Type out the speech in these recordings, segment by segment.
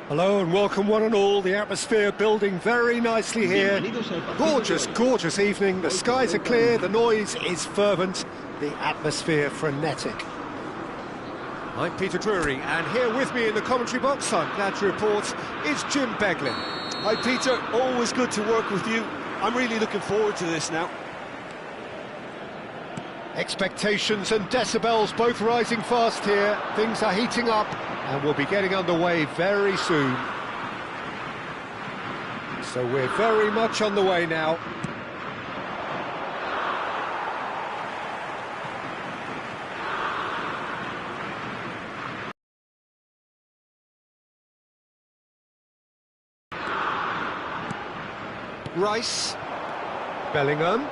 Hello and welcome one and all. The atmosphere building very nicely here. Gorgeous, gorgeous evening. The skies are clear, the noise is fervent, the atmosphere frenetic. I'm Peter Drury, and here with me in the commentary box, I'm glad to report, is Jim Beglin. Hi Peter, always good to work with you. I'm really looking forward to this now. Expectations and decibels both rising fast here. Things are heating up and we'll be getting underway very soon. So we're very much on the way now. Rice, Bellingham,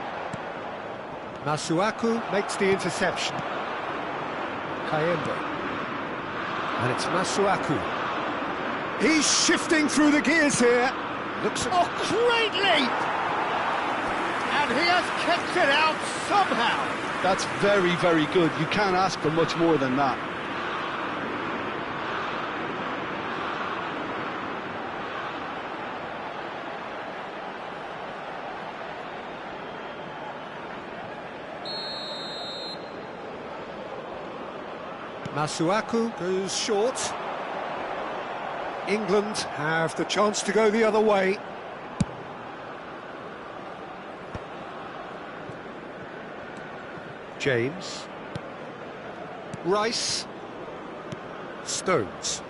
Masuaku makes the interception. Kayembe, and it's Masuaku. He's shifting through the gears here. Looks great leap! And he has kept it out somehow. That's very, very good. You can't ask for much more than that. Masuaku goes short. England have the chance to go the other way. James. Rice. Stones.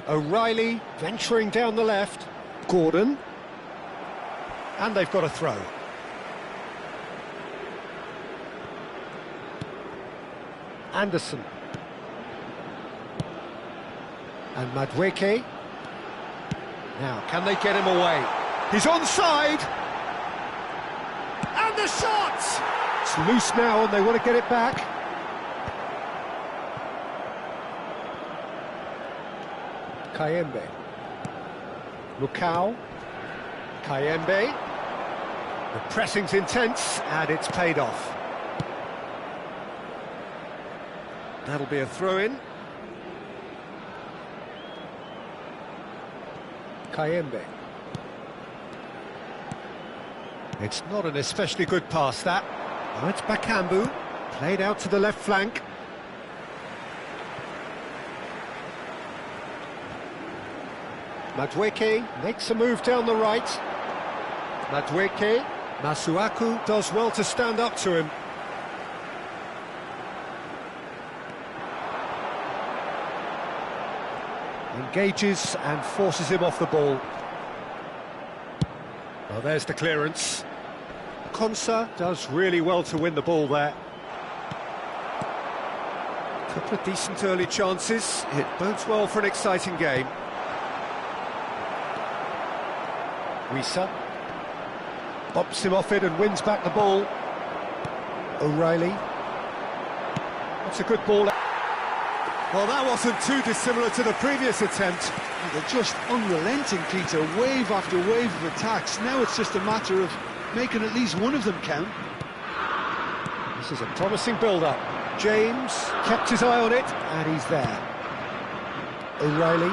O'Reilly venturing down the left. Gordon. And they've got a throw. Anderson. And Madueke. Now, can they get him away? He's onside! And the shot! It's loose now and they want to get it back. Kayembe. Lukau. Kayembe. The pressing's intense and it's paid off. That'll be a throw-in. Kayembe. It's not an especially good pass, that. Oh, it's Bakambu, played out to the left flank. Madueke makes a move down the right. Madueke. Masuaku does well to stand up to him. Engages and forces him off the ball. Well, there's the clearance. Konsa does really well to win the ball there. Couple of decent early chances. It bodes well for an exciting game. Wissa bops him off it and wins back the ball. O'Reilly. That's a good ball. Well, that wasn't too dissimilar to the previous attempt. They're just unrelenting, Peter, wave after wave of attacks. Now it's just a matter of making at least one of them count. This is a promising build-up. James kept his eye on it, and he's there. O'Reilly.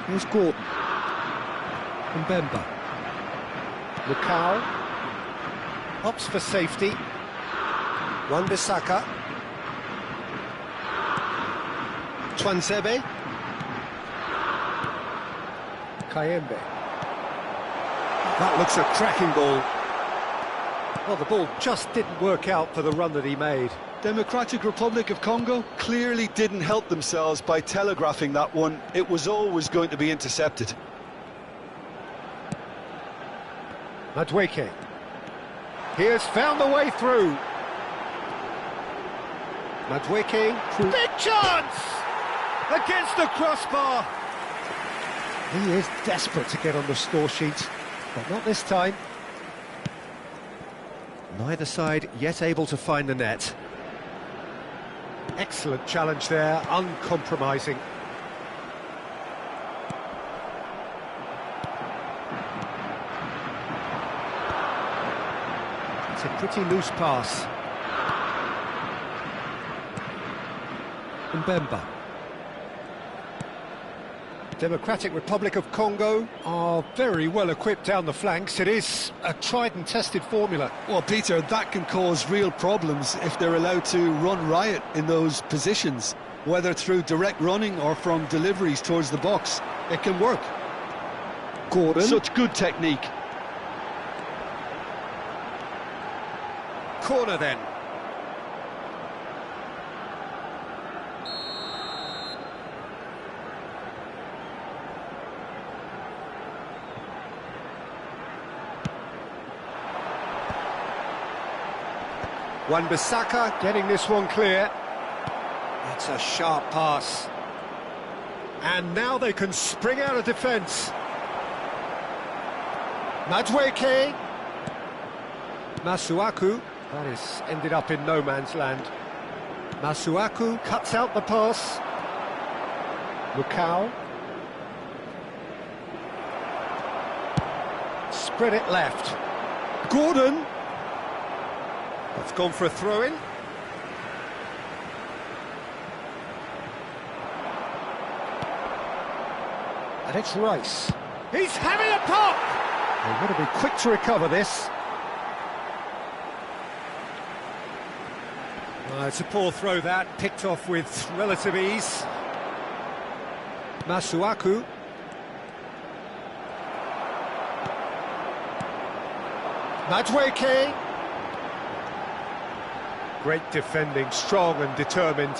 Here's Gordon. Mbemba. Lukau. Opts for safety. Wan-Bissaka. Twansebe. Kayembe. That looks a cracking ball. Well, the ball just didn't work out for the run that he made. Democratic Republic of Congo clearly didn't help themselves by telegraphing that one. It was always going to be intercepted. Madueke. He has found the way through. Madueke. Big chance! Against the crossbar! He is desperate to get on the score sheet, but not this time. Neither side yet able to find the net. Excellent challenge there, uncompromising. It's a pretty loose pass. Mbemba. Democratic Republic of Congo are very well equipped down the flanks. It is a tried and tested formula. Well, Peter, that can cause real problems if they're allowed to run riot in those positions, whether through direct running or from deliveries towards the box. It can work. Gordon. Such good technique. Corner then. Wan-Bissaka getting this one clear. That's a sharp pass. And now they can spring out of defence. Madueke. Masuaku. That is ended up in no man's land. Masuaku cuts out the pass. Lukau. Spread it left. Gordon. That's gone for a throw-in. And it's Rice. He's having a pop! They've got to be quick to recover this. It's a poor throw that, picked off with relative ease. Masuaku. Madueke. Great defending, strong and determined.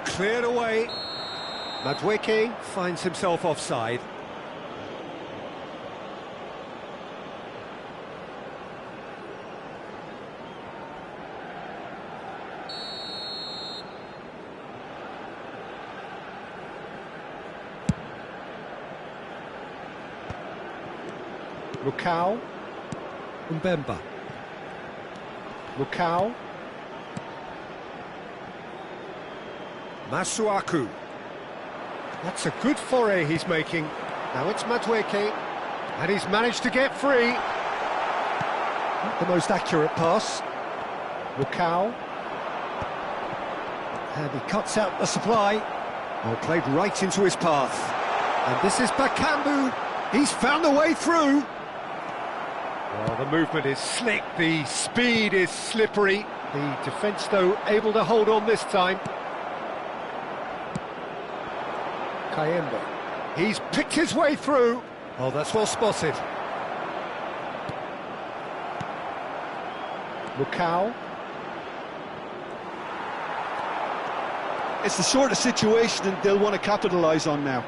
Cleared away. Madueke finds himself offside. Lukau. Mbemba. Lukau. Masuaku. That's a good foray he's making. Now it's Madueke, and he's managed to get free. Not the most accurate pass. Lukau. And he cuts out the supply. Oh, played right into his path. And this is Bakambu. He's found a way through. Well, the movement is slick, the speed is slippery. The defence, though, able to hold on this time. Kayembe. He's picked his way through. Oh, that's well spotted. Lukau. It's the sort of situation that they'll want to capitalise on now.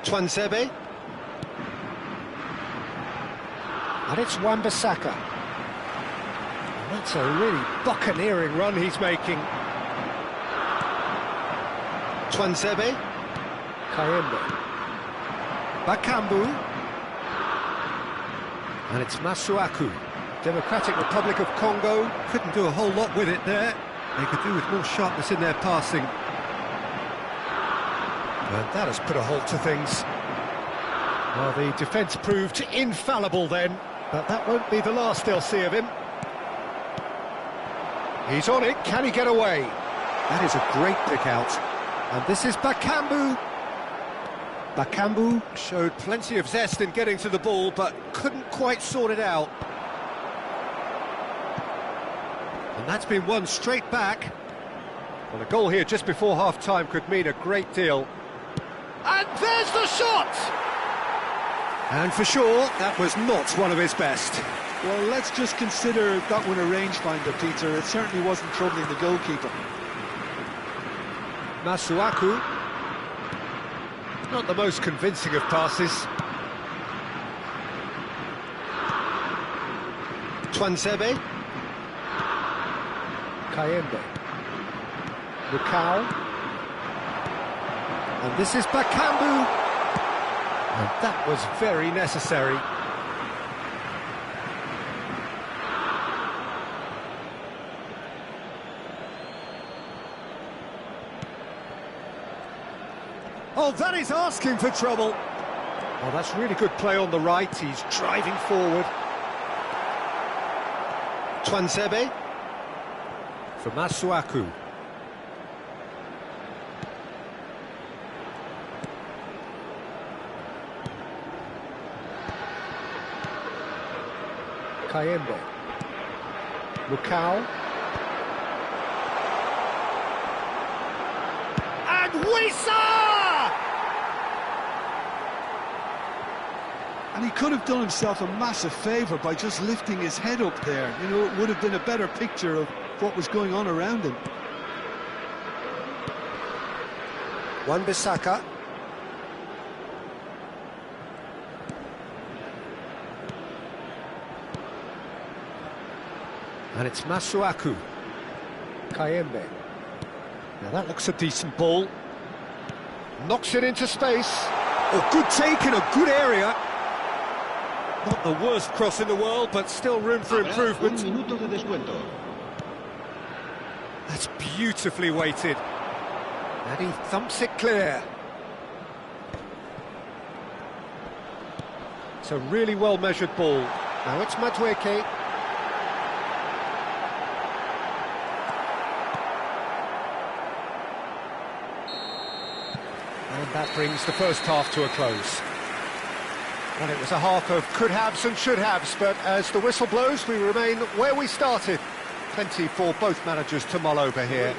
Twanzebe. And it's Wan-Bissaka. That's a really buccaneering run he's making. Twanzebe. Kayembe. Bakambu. And it's Masuaku. Democratic Republic of Congo couldn't do a whole lot with it there. They could do with more sharpness in their passing. And that has put a halt to things. Well, the defence proved infallible then, but that won't be the last they'll see of him. He's on it, can he get away? That is a great pick out. And this is Bakambu. Bakambu showed plenty of zest in getting to the ball, but couldn't quite sort it out. And that's been won straight back. Well, a goal here just before half-time could mean a great deal. And there's the shot! And for sure, that was not one of his best. Well, let's just consider that one a rangefinder, Peter. It certainly wasn't troubling the goalkeeper. Masuaku. Not the most convincing of passes. Twanzebe. Kayembe. Lukau. And this is Bakambu. And that was very necessary. Oh, that is asking for trouble. Oh, that's really good play on the right. He's driving forward. Twanzebe. For Masuaku. Kayembe. Lukau. And Wissa! And he could have done himself a massive favour by just lifting his head up there. You know, it would have been a better picture of what was going on around him. Wan-Bissaka. And it's Masuaku. Kayembe. Now that looks a decent ball. Knocks it into space. Oh, good take in a good area. Not the worst cross in the world, but still room for improvement. That's beautifully weighted. And he thumps it clear. It's a really well-measured ball. Now it's Madueke. And that brings the first half to a close. And it was a half of could-haves and should-haves, but as the whistle blows, we remain where we started. Plenty for both managers to mull over here.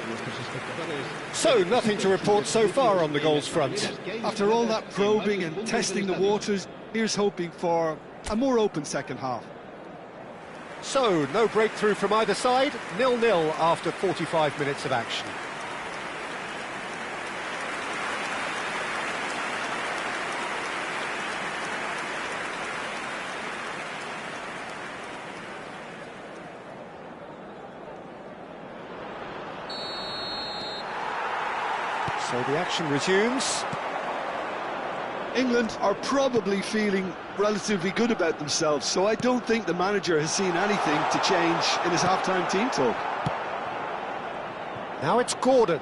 So, nothing to report so far on the goals front. After all that probing and testing the waters, here's hoping for a more open second half. So, no breakthrough from either side, 0-0 after 45 minutes of action. So the action resumes. England are probably feeling relatively good about themselves, so I don't think the manager has seen anything to change in his half-time team talk. Now it's Gordon.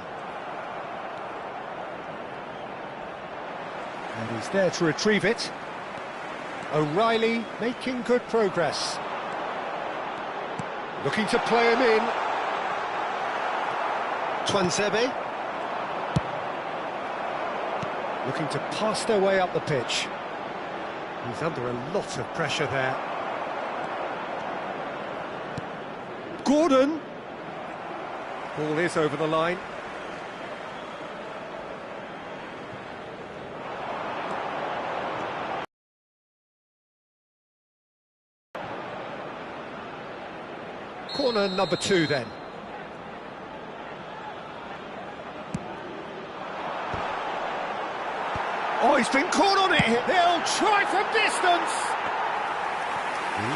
And he's there to retrieve it. O'Reilly making good progress. Looking to play him in. Twanzebe. Looking to pass their way up the pitch. He's under a lot of pressure there. Gordon! Ball is over the line. Corner number 2 then. Oh, he's been caught on it. He'll try from distance.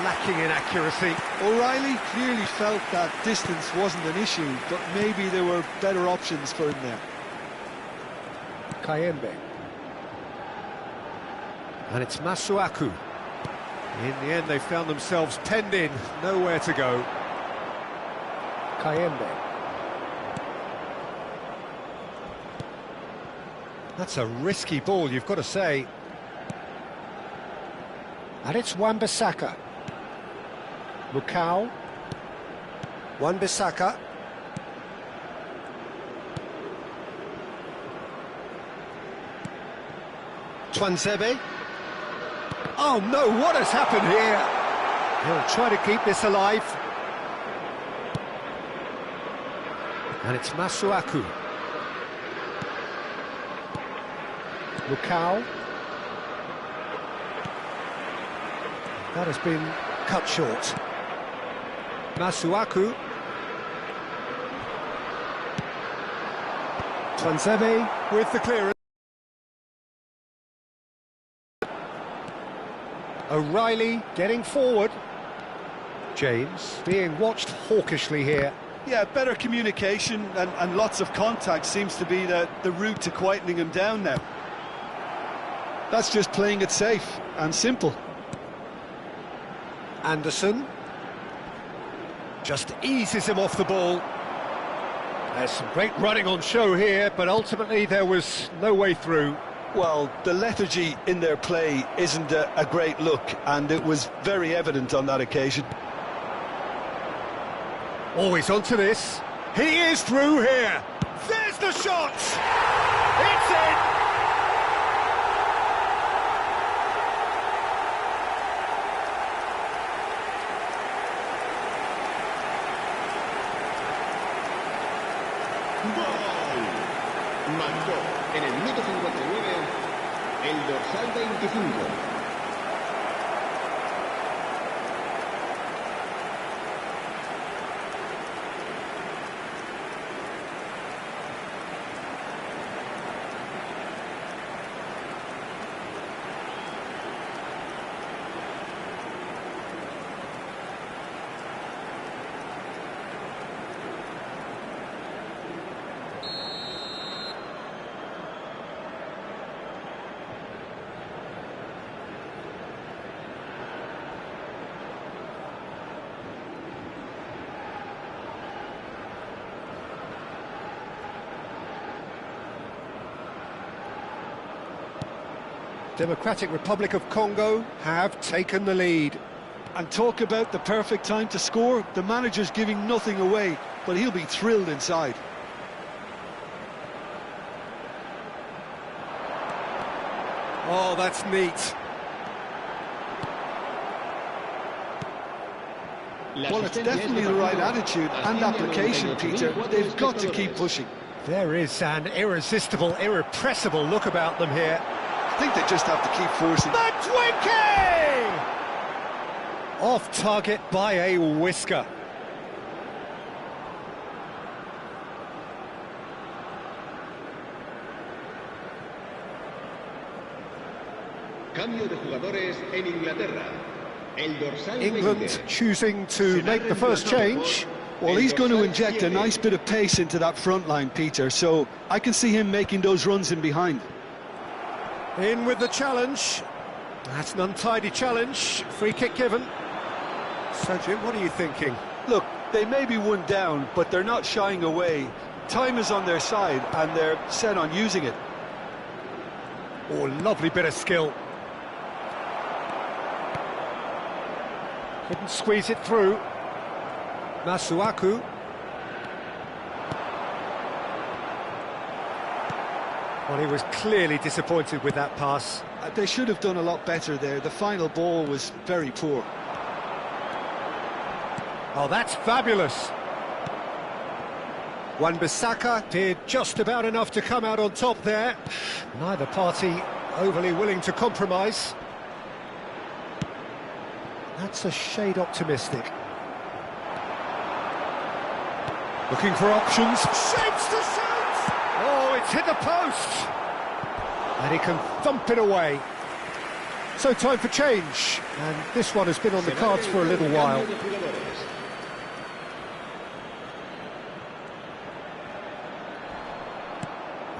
Lacking in accuracy. O'Reilly clearly felt that distance wasn't an issue, but maybe there were better options for him there. Kayembe. And it's Masuaku. In the end, they found themselves penned in, nowhere to go. Kayembe. That's a risky ball, you've got to say. And it's Wan-Bissaka. Lukau. Wan-Bissaka. Twanzebe. Oh no, what has happened here? He'll try to keep this alive. And it's Masuaku. Lukau. That has been cut short. Masuaku. Twanzebe with the clearance. O'Reilly getting forward. James being watched hawkishly here. Yeah, better communication and lots of contact seems to be the route to quietening him down now. That's just playing it safe and simple. Anderson just eases him off the ball. There's some great running on show here, but ultimately there was no way through. Well, the lethargy in their play isn't a great look, and it was very evident on that occasion. Oh, he's onto this. He is through here. There's the shot. It's in. ¡Gol! Marcó en el minuto 59 el dorsal 25. Democratic Republic of Congo have taken the lead. And talk about the perfect time to score. The manager's giving nothing away, but he'll be thrilled inside. Oh, that's neat. Well, it's definitely the right attitude and application, Peter. They've got to keep pushing. There is an irresistible, irrepressible look about them here. I think they just have to keep forcing. The Twinkie! Off target by a whisker. Cambio de jugadores en Inglaterra. El dorsal England 20. choosing to make the first change. Well, he's going to inject a nice bit of pace into that front line, Peter, so I can see him making those runs in behind. In with the challenge. That's an untidy challenge. Free kick given. So, Jim, what are you thinking? Look, they may be one down, but they're not shying away. Time is on their side, and they're set on using it. Oh, lovely bit of skill. Couldn't squeeze it through. Masuaku. Well, he was clearly disappointed with that pass. They should have done a lot better there. The final ball was very poor. Oh, that's fabulous. Wan-Bissaka did just about enough to come out on top there. Neither party overly willing to compromise. That's a shade optimistic. Looking for options. Shapes to shoot! Oh, it's hit the post! And he can thump it away. So time for change. And this one has been on the cards for a little while.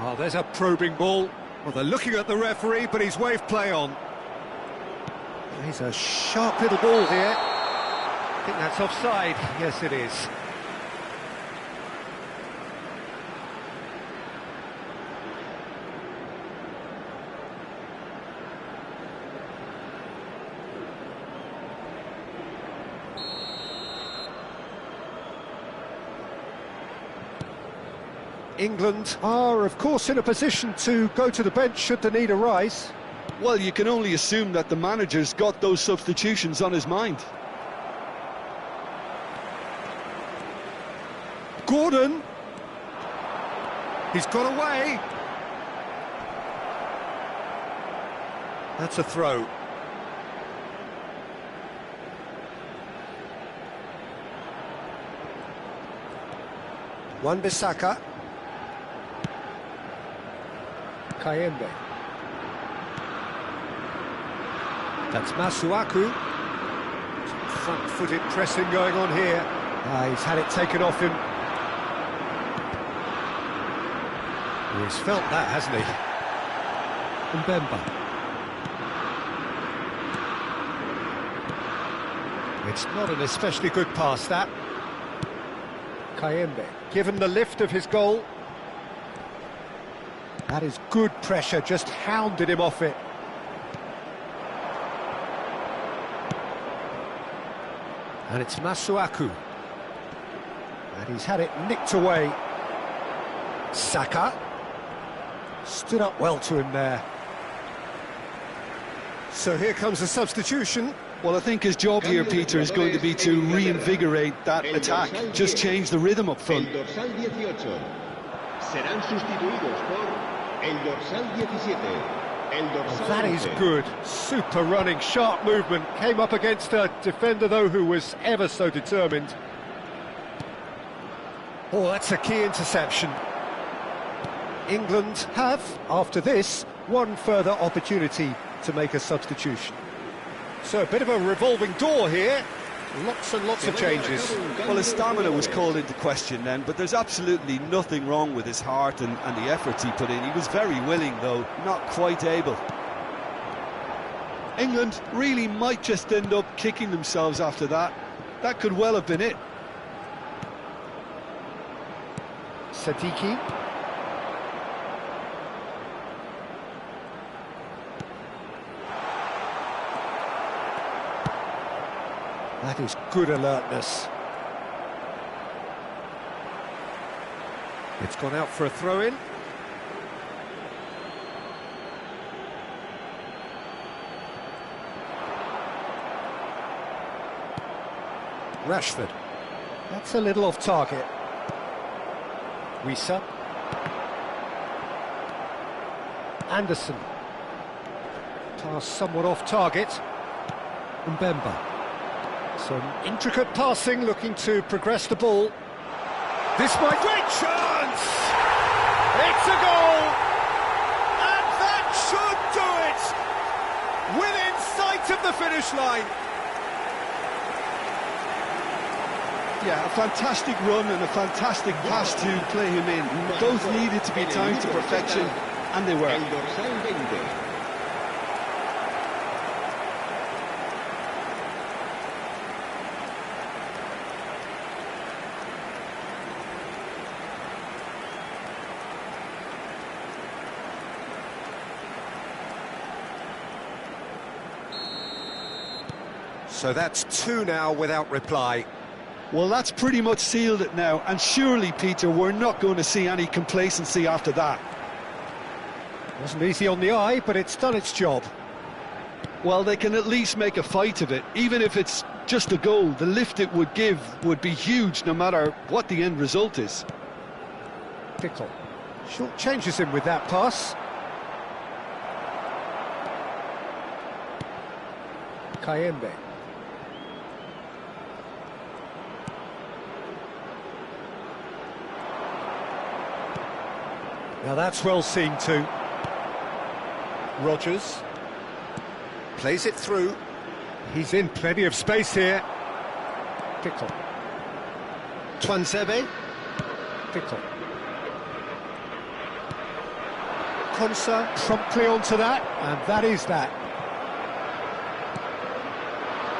Oh, there's a probing ball. Well, they're looking at the referee, but he's waved play on. He's a sharp little ball here. I think that's offside. Yes, it is. England are, of course, in a position to go to the bench should the need arise. Well, you can only assume that the manager's got those substitutions on his mind. Gordon. He's got away. That's a throw. Wan-Bissaka. Kayembe. That's Masuaku. Some front-footed pressing going on here. He's had it taken off him. He's felt that, hasn't he? Mbemba. It's not an especially good pass, that. Kayembe, given the lift of his goal. That is good pressure, just hounded him off it. And it's Masuaku. And he's had it nicked away. Saka stood up well to him there. So here comes a substitution. Well, I think his job here, Peter, is going to be to reinvigorate that attack, just change the rhythm up front. El dorsal 18. Serán sustituidos por el dorsal 17. El dorsal That is 11. good. Super running, sharp movement. Came up against a defender, though, who was ever so determined. Oh, that's a key interception. England have, after this, one further opportunity to make a substitution. So a bit of a revolving door here. Lots and lots of changes. Well, his stamina was called into question then, but there's absolutely nothing wrong with his heart and the efforts he put in. He was very willing, though, not quite able. England really might just end up kicking themselves after that. That could well have been it. Sadiki. That is good alertness. It's gone out for a throw-in. Rashford. That's a little off target. Wissa. Anderson. Pass somewhat off target. Mbemba. Some intricate passing, looking to progress the ball. This might... Great chance! It's a goal! And that should do it! Within sight of the finish line. Yeah, a fantastic run and a fantastic pass to play him in. Both needed to be timed to perfection, and they were. El dorsal 20. So that's two now without reply. Well, that's pretty much sealed it now, and surely, Peter, we're not going to see any complacency after that. Wasn't easy on the eye, but it's done its job. Well, they can at least make a fight of it. Even if it's just a goal, the lift it would give would be huge, no matter what the end result is. Pickle. Short changes him with that pass. Kayembe. Now that's well seen too. Rodgers plays it through. He's in plenty of space here. Pickle. Twansebe. Pickle. Konsa promptly onto that, and that is that.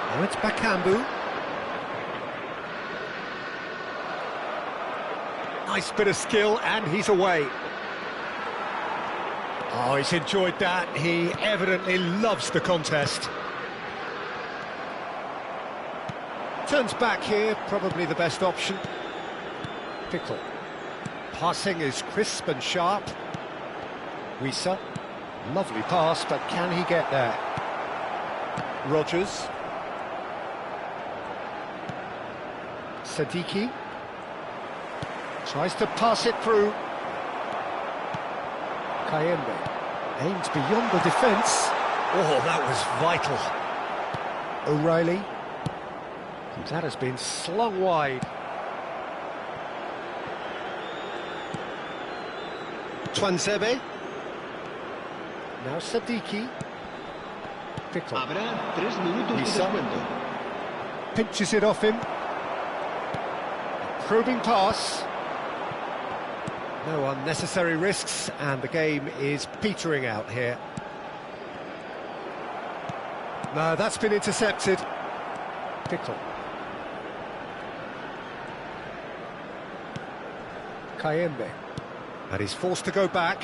Now it's Bakambu. Nice bit of skill, and he's away. Oh, he's enjoyed that. He evidently loves the contest. Turns back here, probably the best option. Pickle. Passing is crisp and sharp. Wissa. Lovely pass, but can he get there? Rodgers. Sadiki. Tries to pass it through. Kayembe aims beyond the defence. Oh, that was vital. O'Reilly. That has been slung wide. Twansebe. Now Sadiki. Pickle. Habrá 3 minutos de Wissa. descuento. Pinches it off him. Probing pass. No unnecessary risks, and the game is petering out here. No, that's been intercepted. Pickle. Kayembe. And he's forced to go back.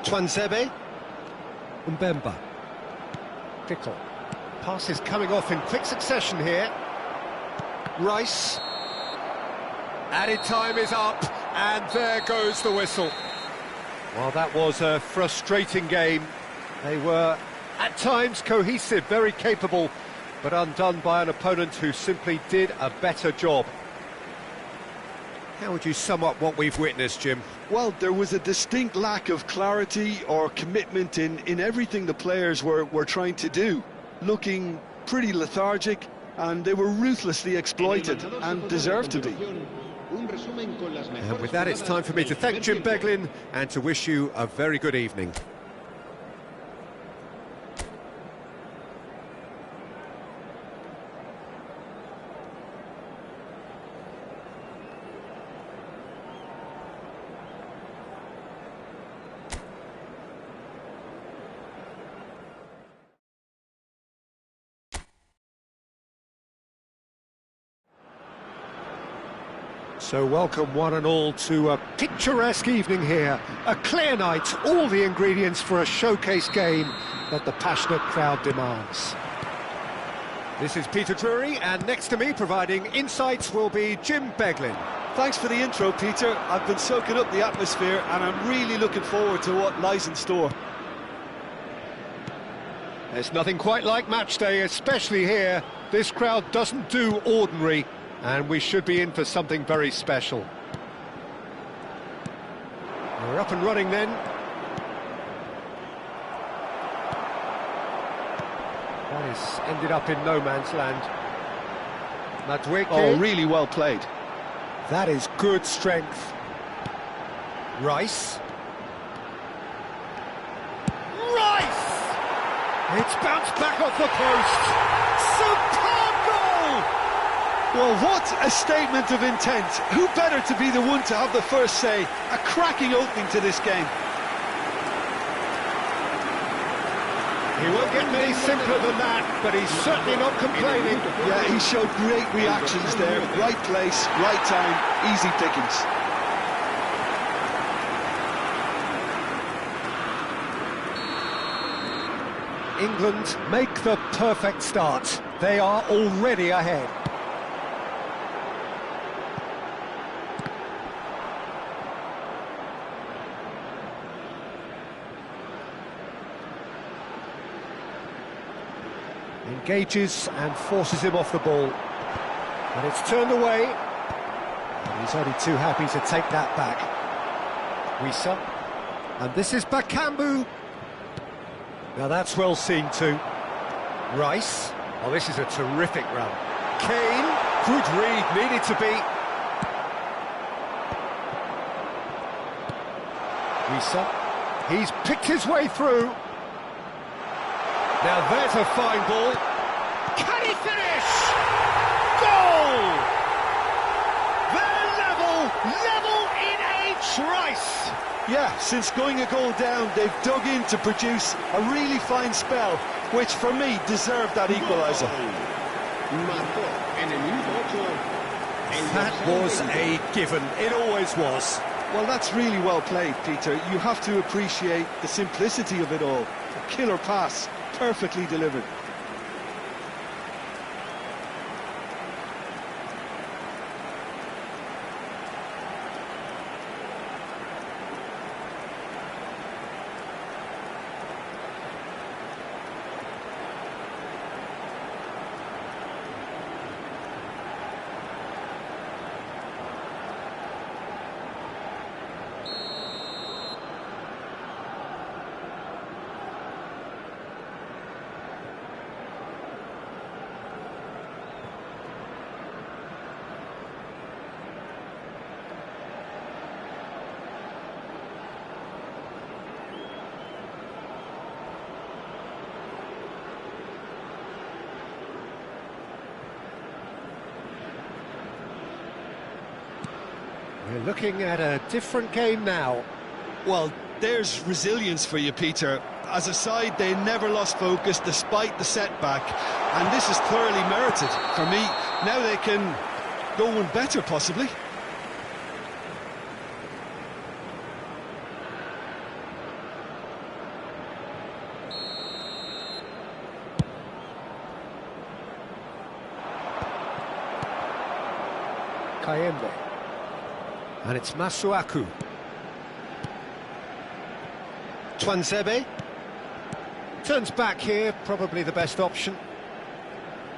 Twansebe. Mbemba. Pickle. Passes coming off in quick succession here. Rice. Added time is up, and there goes the whistle. Well, that was a frustrating game. They were, at times, cohesive, very capable, but undone by an opponent who simply did a better job. How would you sum up what we've witnessed, Jim? Well, there was a distinct lack of clarity or commitment in everything the players were trying to do. Looking pretty lethargic, and they were ruthlessly exploited and deserved to be. And with that, it's time for me to thank Jim Beglin and to wish you a very good evening. So welcome one and all to a picturesque evening here. A clear night, all the ingredients for a showcase game that the passionate crowd demands. This is Peter Drury, and next to me providing insights will be Jim Beglin. Thanks for the intro, Peter. I've been soaking up the atmosphere and I'm really looking forward to what lies in store. There's nothing quite like match day, especially here. This crowd doesn't do ordinary, and we should be in for something very special. We're up and running then. That is ended up in no man's land. Madwicke. Oh, really well played. That is good strength. Rice. Rice! It's bounced back off the post. Superb goal! Well, what a statement of intent. Who better to be the one to have the first say? A cracking opening to this game. He won't get any simpler than that, but he's certainly not complaining. Yeah, he showed great reactions there. Right place, right time, easy pickings. England make the perfect start. They are already ahead. Engages and forces him off the ball. But it's turned away. And he's only too happy to take that back. Wissa. And this is Bakambu. Now that's well seen too. Rice. Oh, this is a terrific run. Kane. Good read, needed to be. Wissa. He's picked his way through. Now there's a fine ball. Can he finish? Goal! They're level in H. Rice. Yeah, since going a goal down, they've dug in to produce a really fine spell, which for me deserved that equaliser. That was a given. It always was. Well, that's really well played, Peter. You have to appreciate the simplicity of it all. A killer pass, perfectly delivered. We're looking at a different game now. Well, there's resilience for you, Peter. As a side, they never lost focus despite the setback, and this is thoroughly merited. For me, now they can go one better, possibly. Kayembe. And it's Masuaku. Twanzebe. Turns back here, probably the best option.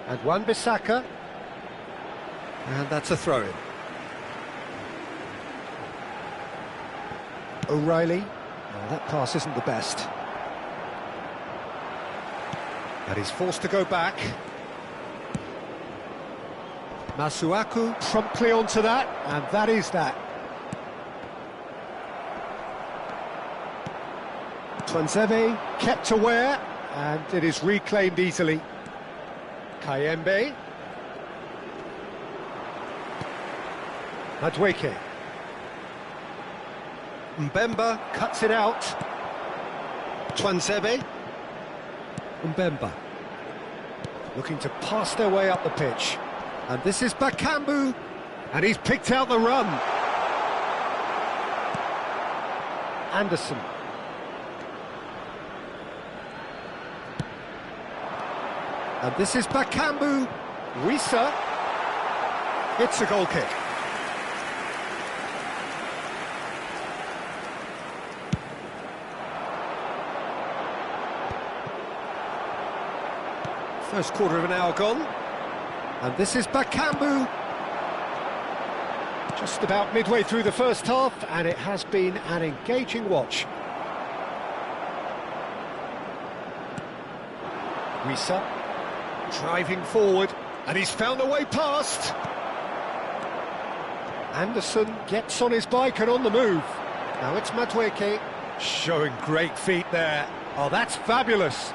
And Wan-Bissaka. And that's a throw-in. O'Reilly. Oh, that pass isn't the best. And he's forced to go back. Masuaku promptly onto that, and that is that. Twanzebe kept aware, and it is reclaimed easily. Kayembe. Madueke. Mbemba cuts it out. Twanzebe. Mbemba. Looking to pass their way up the pitch. And this is Bakambu. And he's picked out the run. Anderson. And this is Bakambu. Wisa. It's a goal kick. First quarter of an hour gone. And this is Bakambu. Just about midway through the first half, and it has been an engaging watch. Wisa driving forward, and he's found a way past. Anderson gets on his bike and on the move. Now it's Madueke showing great feet there. Oh, that's fabulous.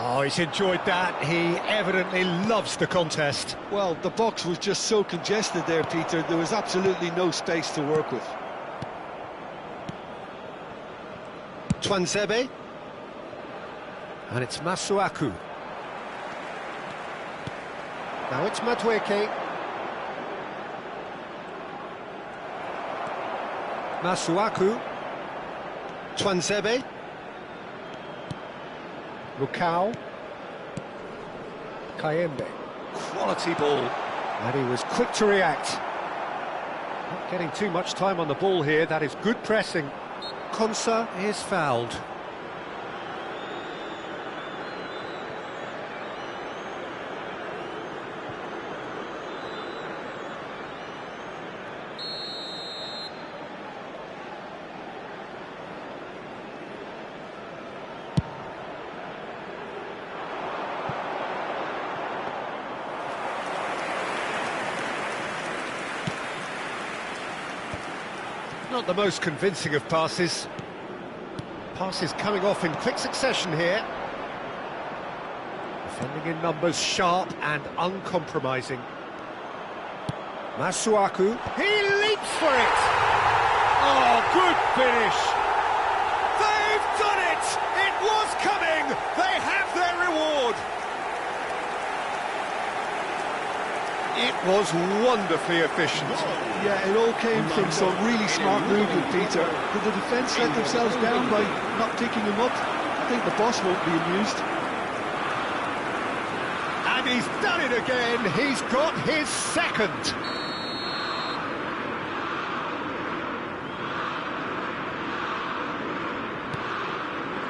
Oh, he's enjoyed that. He evidently loves the contest. Well, the box was just so congested there, Peter. There was absolutely no space to work with. Twanzebe. And it's Masuaku. Now it's Madueke. Masuaku. Twanzebe. Lukau. Kayembe. Quality ball. And he was quick to react. Not getting too much time on the ball here. That is good pressing. Konsa is fouled. Not the most convincing of passes. Passes coming off in quick succession here. Defending in numbers, sharp and uncompromising. Masuaku, he leaps for it! Oh, good finish! They've done it! It was coming! They have their reward! It was wonderfully efficient. Yeah, it all came from some really smart movement, Peter. Did the defence let themselves down by not picking him up? I think the boss won't be amused. And he's done it again. He's got his second.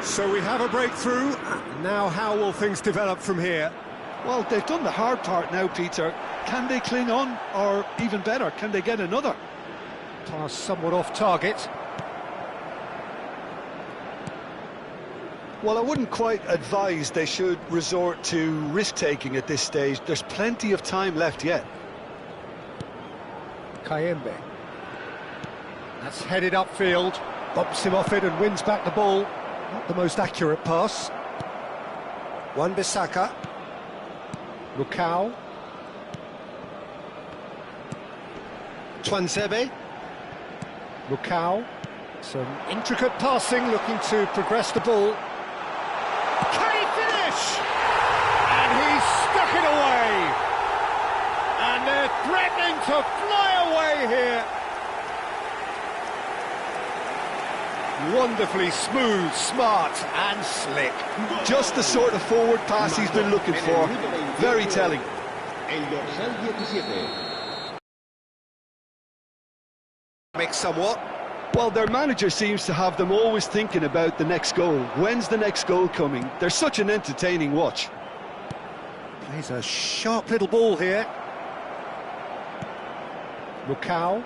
So we have a breakthrough. Now how will things develop from here? Well, they've done the hard part now, Peter. Can they cling on, or even better, can they get another? Pass somewhat off target. Well, I wouldn't quite advise they should resort to risk-taking at this stage. There's plenty of time left yet. Kayembe. That's headed upfield. Bumps him off it and wins back the ball. Not the most accurate pass. Wan-Bissaka. Lukau. Twanzebe. Lukau. Some intricate passing, looking to progress the ball. Can he finish? And he's stuck it away. And they're threatening to fly away here. Wonderfully smooth, smart and slick. Just the sort of forward pass he's been looking for. Very telling. El dorsal 17. Mix somewhat. Well, their manager seems to have them always thinking about the next goal. When's the next goal coming? They're such an entertaining watch. Plays a sharp little ball here. Mukau.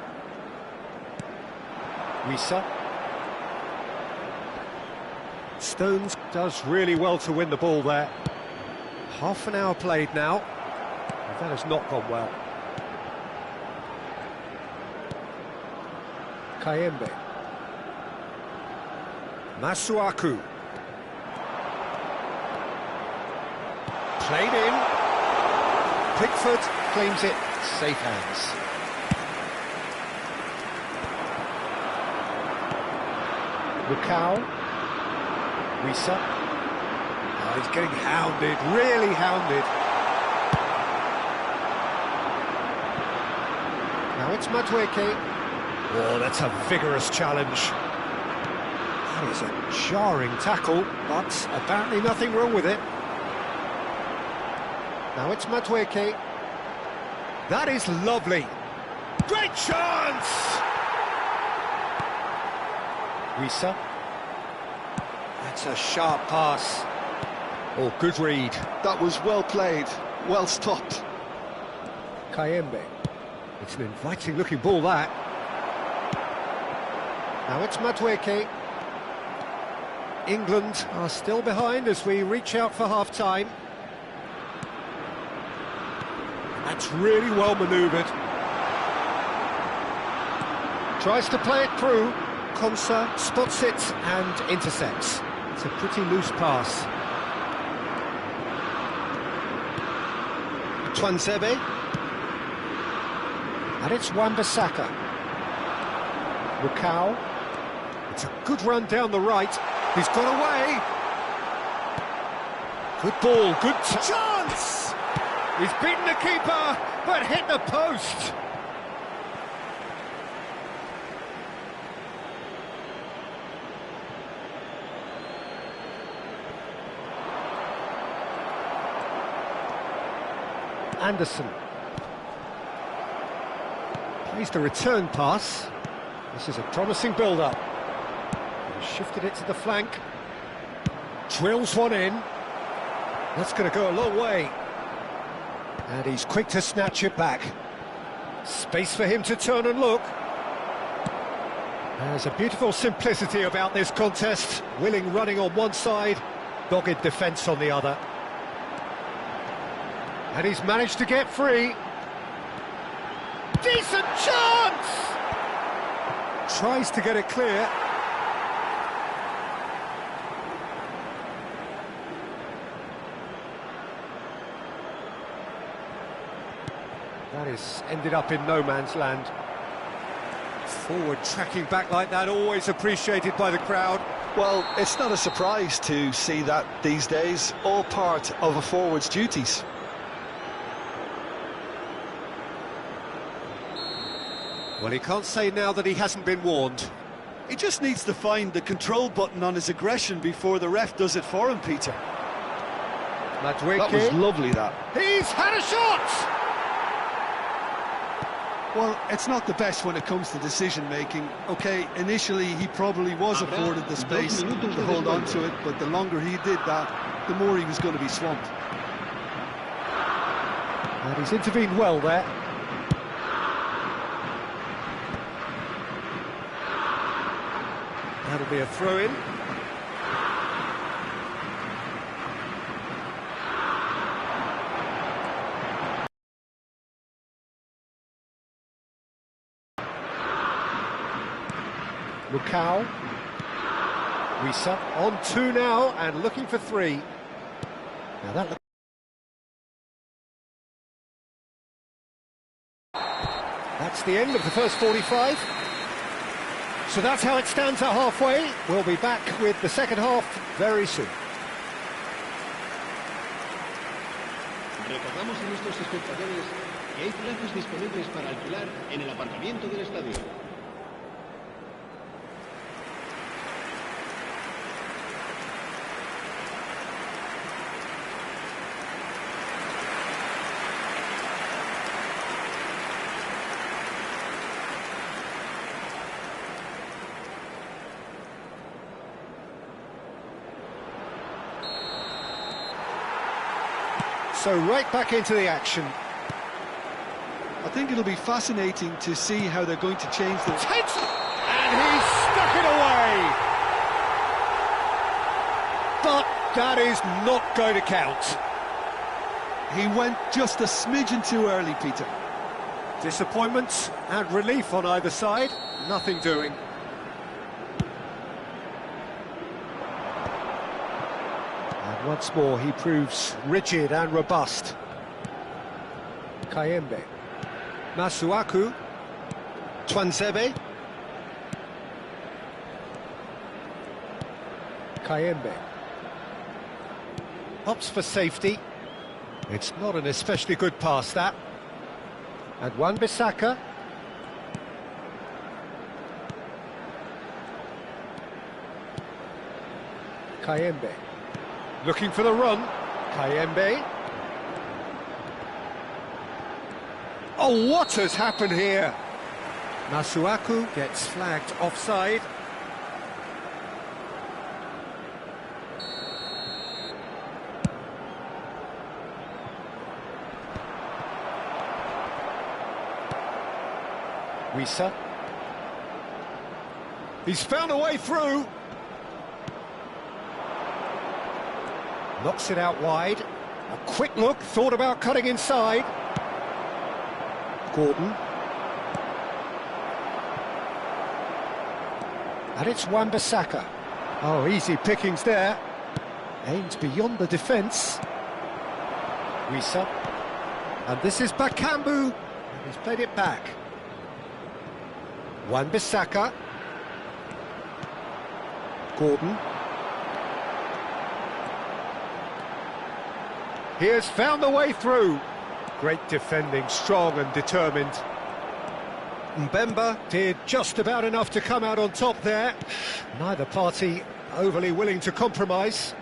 Wisa. Stones does really well to win the ball there. Half an hour played now. And that has not gone well. Kayembe. Masuaku. Played in. Pickford claims it. Safe hands. Mukau. Wisa. Oh, he's getting hounded, really hounded. Now it's Madueke. Oh, that's a vigorous challenge. That is a jarring tackle, but apparently nothing wrong with it. Now it's Madueke. That is lovely. Great chance! Wisa. That's a sharp pass. Oh, good read. That was well played, well stopped. Kayembe. It's an inviting looking ball, that. Now it's Madueke. England are still behind as we reach out for half-time. That's really well manoeuvred. Tries to play it through. Konsa spots it and intercepts. It's a pretty loose pass. Twansebe. And it's Wan-Bissaka. Mukau. It's a good run down the right. He's got away. Good ball, good chance! He's beaten the keeper, but hit the post. Anderson. Plays the return pass. This is a promising build-up. Shifted it to the flank. Drills one in. That's going to go a long way. And he's quick to snatch it back. Space for him to turn and look. There's a beautiful simplicity about this contest. Willing running on one side, dogged defence on the other. And he's managed to get free. Decent chance! Tries to get it clear. That is ended up in no man's land. Forward tracking back like that, always appreciated by the crowd. Well, it's not a surprise to see that these days, all part of a forward's duties. Well, he can't say now that he hasn't been warned. He just needs to find the control button on his aggression before the ref does it for him, Peter. Madueke. That was lovely, that. He's had a shot! Well, it's not the best when it comes to decision-making. OK, initially he probably was afforded the space to hold on to it, but the longer he did that, the more he was going to be swamped. And he's intervened well there. That'll be a throw-in. Mukau. Wisa on 2 now and looking for 3. Now that that's the end of the first 45. So that's how it stands at halfway. We'll be back with the second half very soon. Recordamos a nuestros espectadores que hay plazas disponibles para alquilar en el aparcamiento del estadio. So right back into the action. I think it'll be fascinating to see how they're going to change the... And he's stuck it away! But that is not going to count. He went just a smidgen too early, Peter. Disappointment and relief on either side. Nothing doing. And once more he proves rigid and robust. Kayembe. Masuaku. Twanzebe. Kayembe. Opts for safety. It's not an especially good pass, that. And Wan-Bissaka. Kayembe. Looking for the run. Kayembe. Oh, what has happened here? Masuaku gets flagged offside. Wisa. He's found a way through. Knocks it out wide. A quick look, thought about cutting inside. Gordon. And it's Wan-Bissaka. Oh, easy pickings there. Aims beyond the defence. Wisa. And this is Bakambu. He's played it back. Wan-Bissaka. Gordon. He has found the way through. Great defending, strong and determined. Mbemba did just about enough to come out on top there. Neither party overly willing to compromise.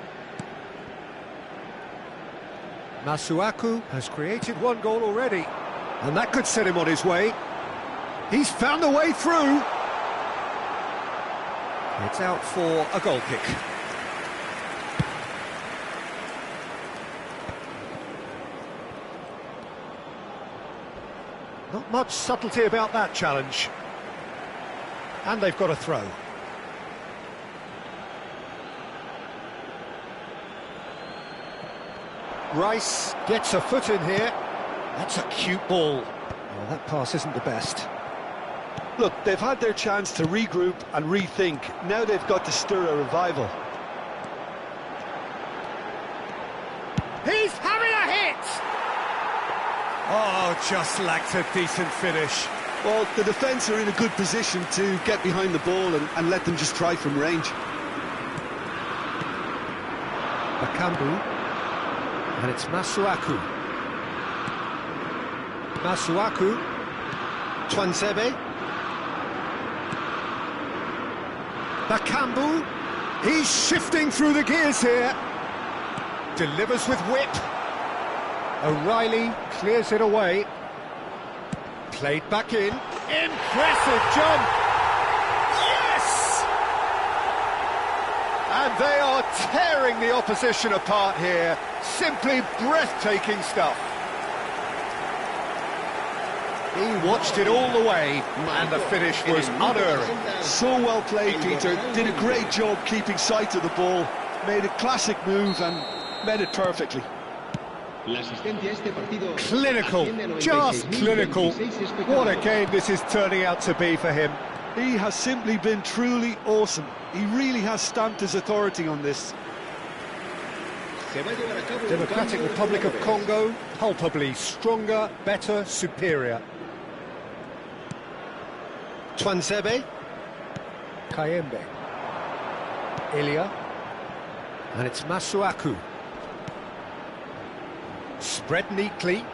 Masuaku has created one goal already, and that could set him on his way. He's found a way through. It's out for a goal kick. Not much subtlety about that challenge. And they've got a throw. Rice gets a foot in here. That's a cute ball. Oh, that pass isn't the best. Look, they've had their chance to regroup and rethink. Now they've got to stir a revival. He's having a hit! Oh, just lacked a decent finish. Well, the defence are in a good position to get behind the ball and let them just try from range. Bakambu. And it's Masuaku. Masuaku. Twanzebe. Bakambu. He's shifting through the gears here. Delivers with whip. O'Reilly clears it away. Played back in. Impressive jump! Yes! And they are tearing the opposition apart here. Simply breathtaking stuff. He watched it all the way, and the finish was unerring. So well played, Peter. Did a great job keeping sight of the ball. Made a classic move and made it perfectly. Clinical, just clinical. What a game this is turning out to be for him. He has simply been truly awesome. He really has stamped his authority on this. Democratic Republic of Congo, palpably stronger, better, superior. Twanzebe. Kayembe. Elia. And it's Masuaku. Spread neatly.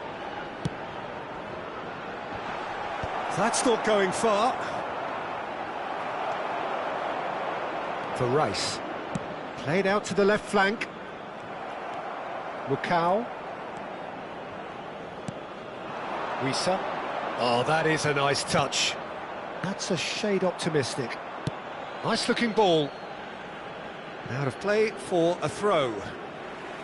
That's not going far. For Rice. Played out to the left flank. Mukau. Wisa. Oh, that is a nice touch. That's a shade optimistic. Nice looking ball. Out of play for a throw.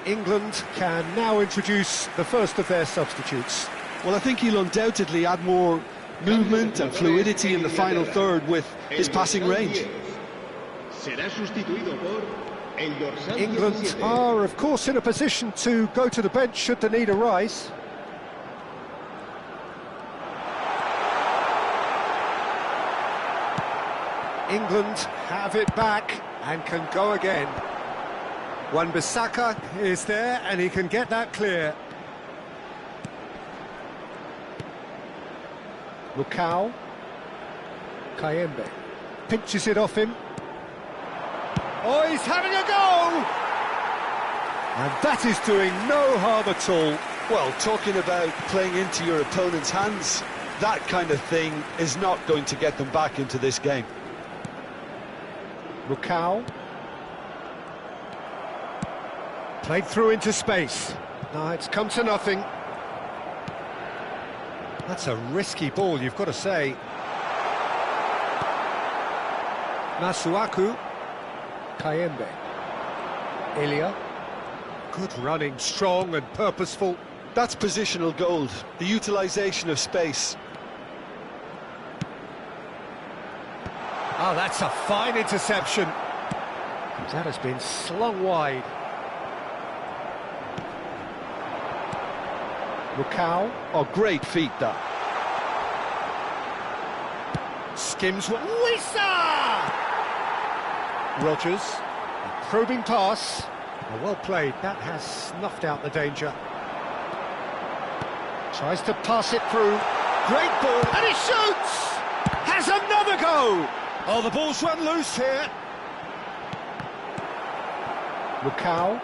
England can now introduce the first of their substitutes. Well, I think he'll undoubtedly add more movement and fluidity in the final third with his passing range. England are, of course, in a position to go to the bench should the need arise. England have it back and can go again. Wan-Bissaka is there and he can get that clear. Lukau. Kayembe pinches it off him. Oh, he's having a go! And that is doing no harm at all. Well, talking about playing into your opponent's hands, that kind of thing is not going to get them back into this game. Lukau. Played through into space. No, it's come to nothing. That's a risky ball, you've got to say. Masuaku. Kayembe. Ilya. Good running, strong and purposeful. That's positional gold, the utilisation of space. Oh, that's a fine interception. That has been slung wide. Lukau. Oh, great feat, that. Skims one. Wissa! Rodgers. A probing pass. Oh, well played. That has snuffed out the danger. Tries to pass it through. Great ball. And he shoots! Has another go! Oh, the ball's run loose here. Lukau.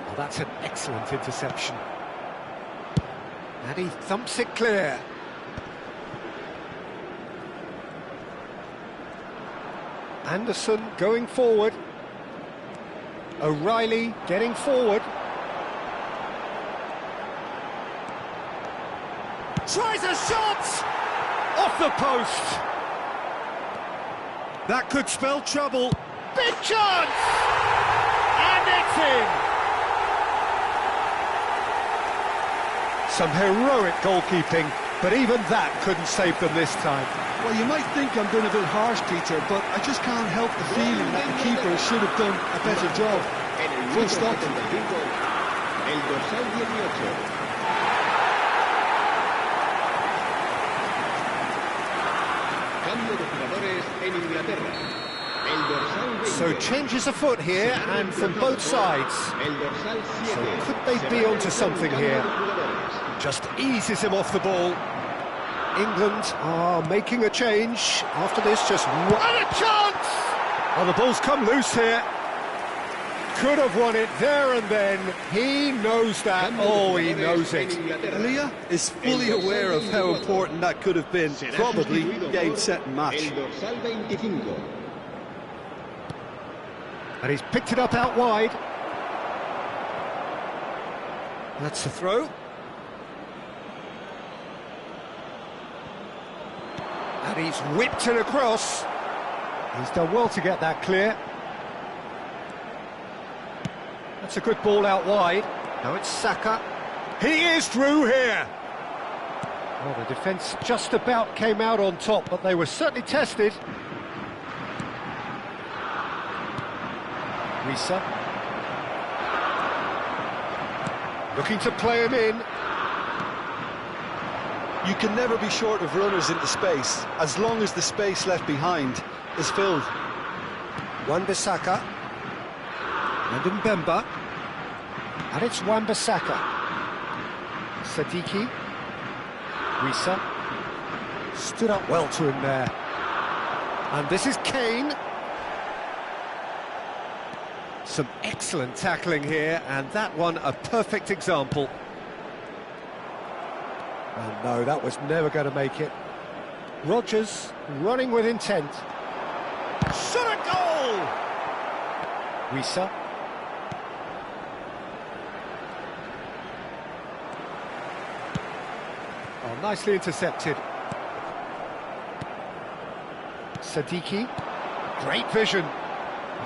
Oh, that's an excellent interception. And he thumps it clear. Anderson going forward. O'Reilly getting forward. Tries a shot! Off the post! That could spell trouble. Big chance! And it's in! Some heroic goalkeeping, but even that couldn't save them this time. Well, you might think I'm being a bit harsh, Peter, but I just can't help the feeling that the keeper should have done a better job. Full stop. So changes afoot here, and from both sides. So could they be onto something here? Just eases him off the ball. England are making a change after this. Just what a chance! Oh, the ball's come loose here. Could have won it there and then. He knows that. Oh, he knows it. Ilya is fully aware of how important that could have been. Probably game, set and match. And he's picked it up out wide. That's the throw. And he's whipped it across. He's done well to get that clear. That's a good ball out wide. Now it's Saka. He is through here. Well, the defence just about came out on top, but they were certainly tested. Risa. Looking to play him in. You can never be short of runners into space, as long as the space left behind is filled. Wan-Bissaka. And Mbemba. And it's Wan-Bissaka. Sadiki. Risa. Stood up well to him there. And this is Kane. Some excellent tackling here, and that one a perfect example. Oh no, that was never going to make it. Rodgers running with intent. Shot a goal! Risa. Oh, nicely intercepted. Sadiki. Great vision.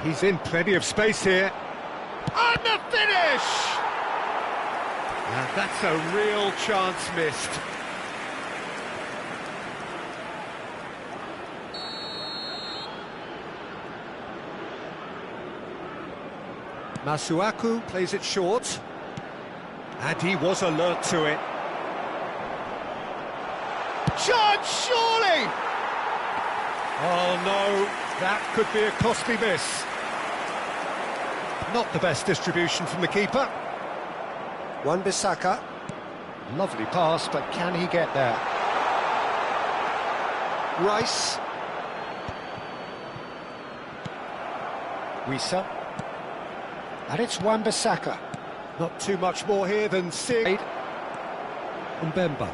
He's in plenty of space here. And the finish! And that's a real chance missed. Masuaku plays it short. And he was alert to it. Chance, surely! Oh no, that could be a costly miss. Not the best distribution from the keeper. Wan-Bissaka. Lovely pass, but can he get there? Rice. Wissa. And it's Wan-Bissaka. Not too much more here than Sig. Mbemba.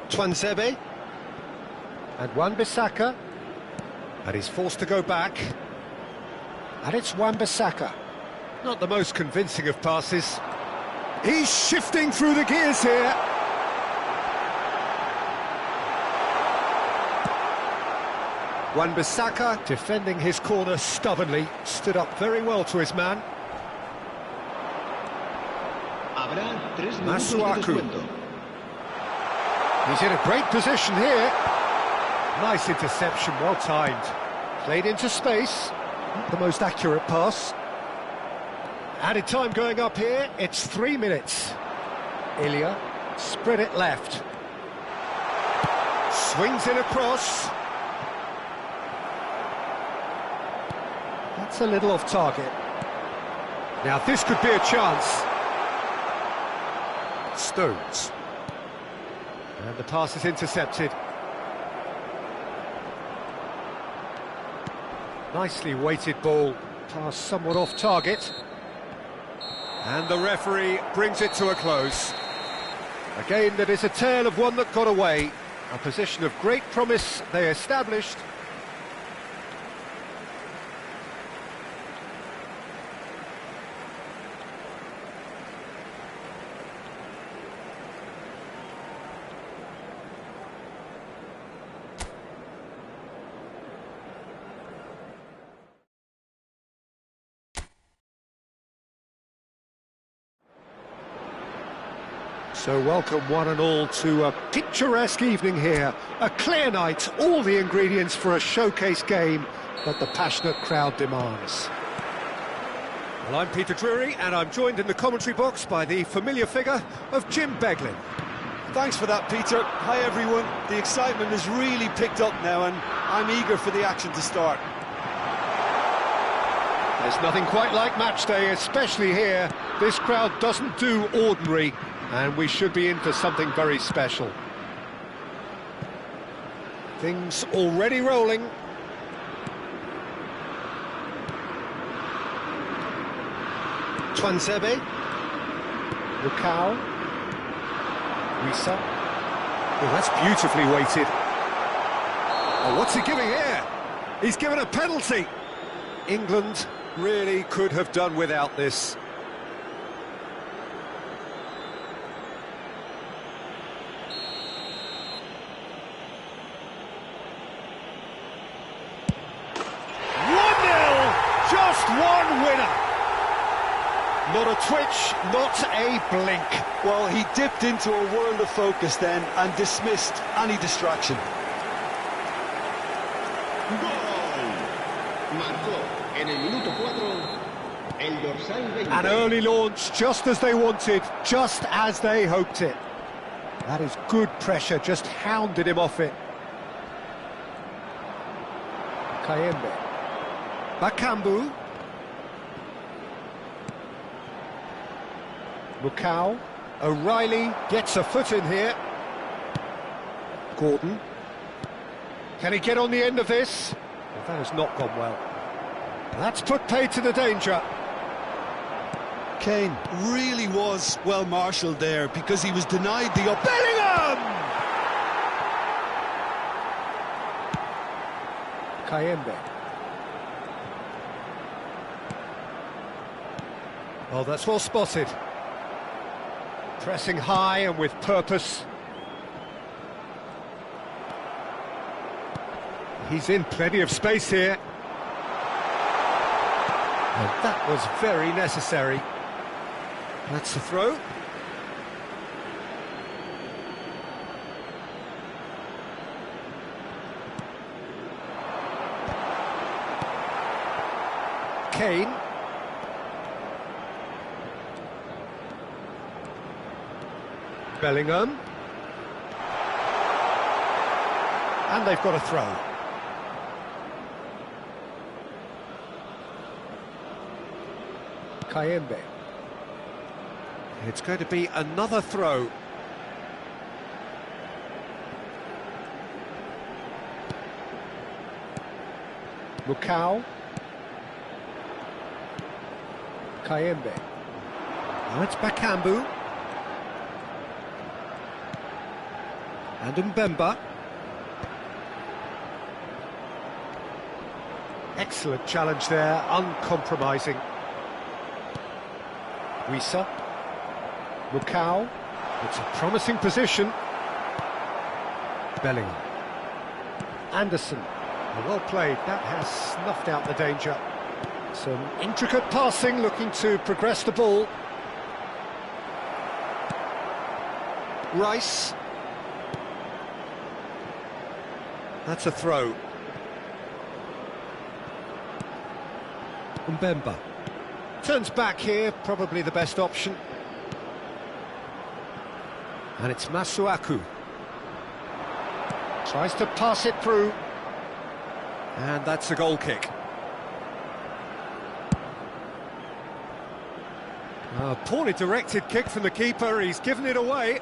Twanzebe. And Wan-Bissaka. And he's forced to go back. And it's Wan-Bissaka. Not the most convincing of passes. He's shifting through the gears here. Wan-Bissaka defending his corner stubbornly. Stood up very well to his man. Masuaku. He's in a great position here. Nice interception, well timed. Played into space. Not the most accurate pass. Added time going up here, it's 3 minutes. Ilya, spread it left. Swings in across. That's a little off target. Now this could be a chance. Stones. And the pass is intercepted. Nicely weighted ball, pass somewhat off target. And the referee brings it to a close. A game that is a tale of one that got away. A position of great promise they established. So welcome one and all to a picturesque evening here. A clear night, all the ingredients for a showcase game that the passionate crowd demands. Well, I'm Peter Drury and I'm joined in the commentary box by the familiar figure of Jim Beglin. Thanks for that, Peter. Hi, everyone. The excitement has really picked up now and I'm eager for the action to start. There's nothing quite like match day, especially here. This crowd doesn't do ordinary. And we should be in for something very special. Things already rolling. Twanzebe. Lukau. Wissa. Oh, that's beautifully weighted. Oh, what's he giving here? He's given a penalty. England really could have done without this. One winner. Not a twitch, not a blink. Well, he dipped into a world of focus then and dismissed any distraction. An early launch, just as they wanted, just as they hoped it. That is good pressure, just hounded him off it. Kayembe. Bakambu. Lukau. O'Reilly gets a foot in here. Gordon. Can he get on the end of this? Well, that has not gone well. That's put paid to the danger. Kane really was well marshalled there because he was denied the Bellingham! Kayembe. Oh, that's well spotted. Pressing high and with purpose. He's in plenty of space here. And that was very necessary. That's the throw. Kane. Bellingham. And they've got a throw. Kayembe. It's going to be another throw. Mukau. Kayembe. Now it's Bakambu. And Mbemba. Excellent challenge there, uncompromising. Wissa. Mukau. It's a promising position. Bellingham. Anderson. Well played, that has snuffed out the danger. Some intricate passing, looking to progress the ball. Rice. That's a throw. Mbemba. Turns back here, probably the best option. And it's Masuaku. Tries to pass it through. And that's a goal kick. A poorly directed kick from the keeper, he's given it away.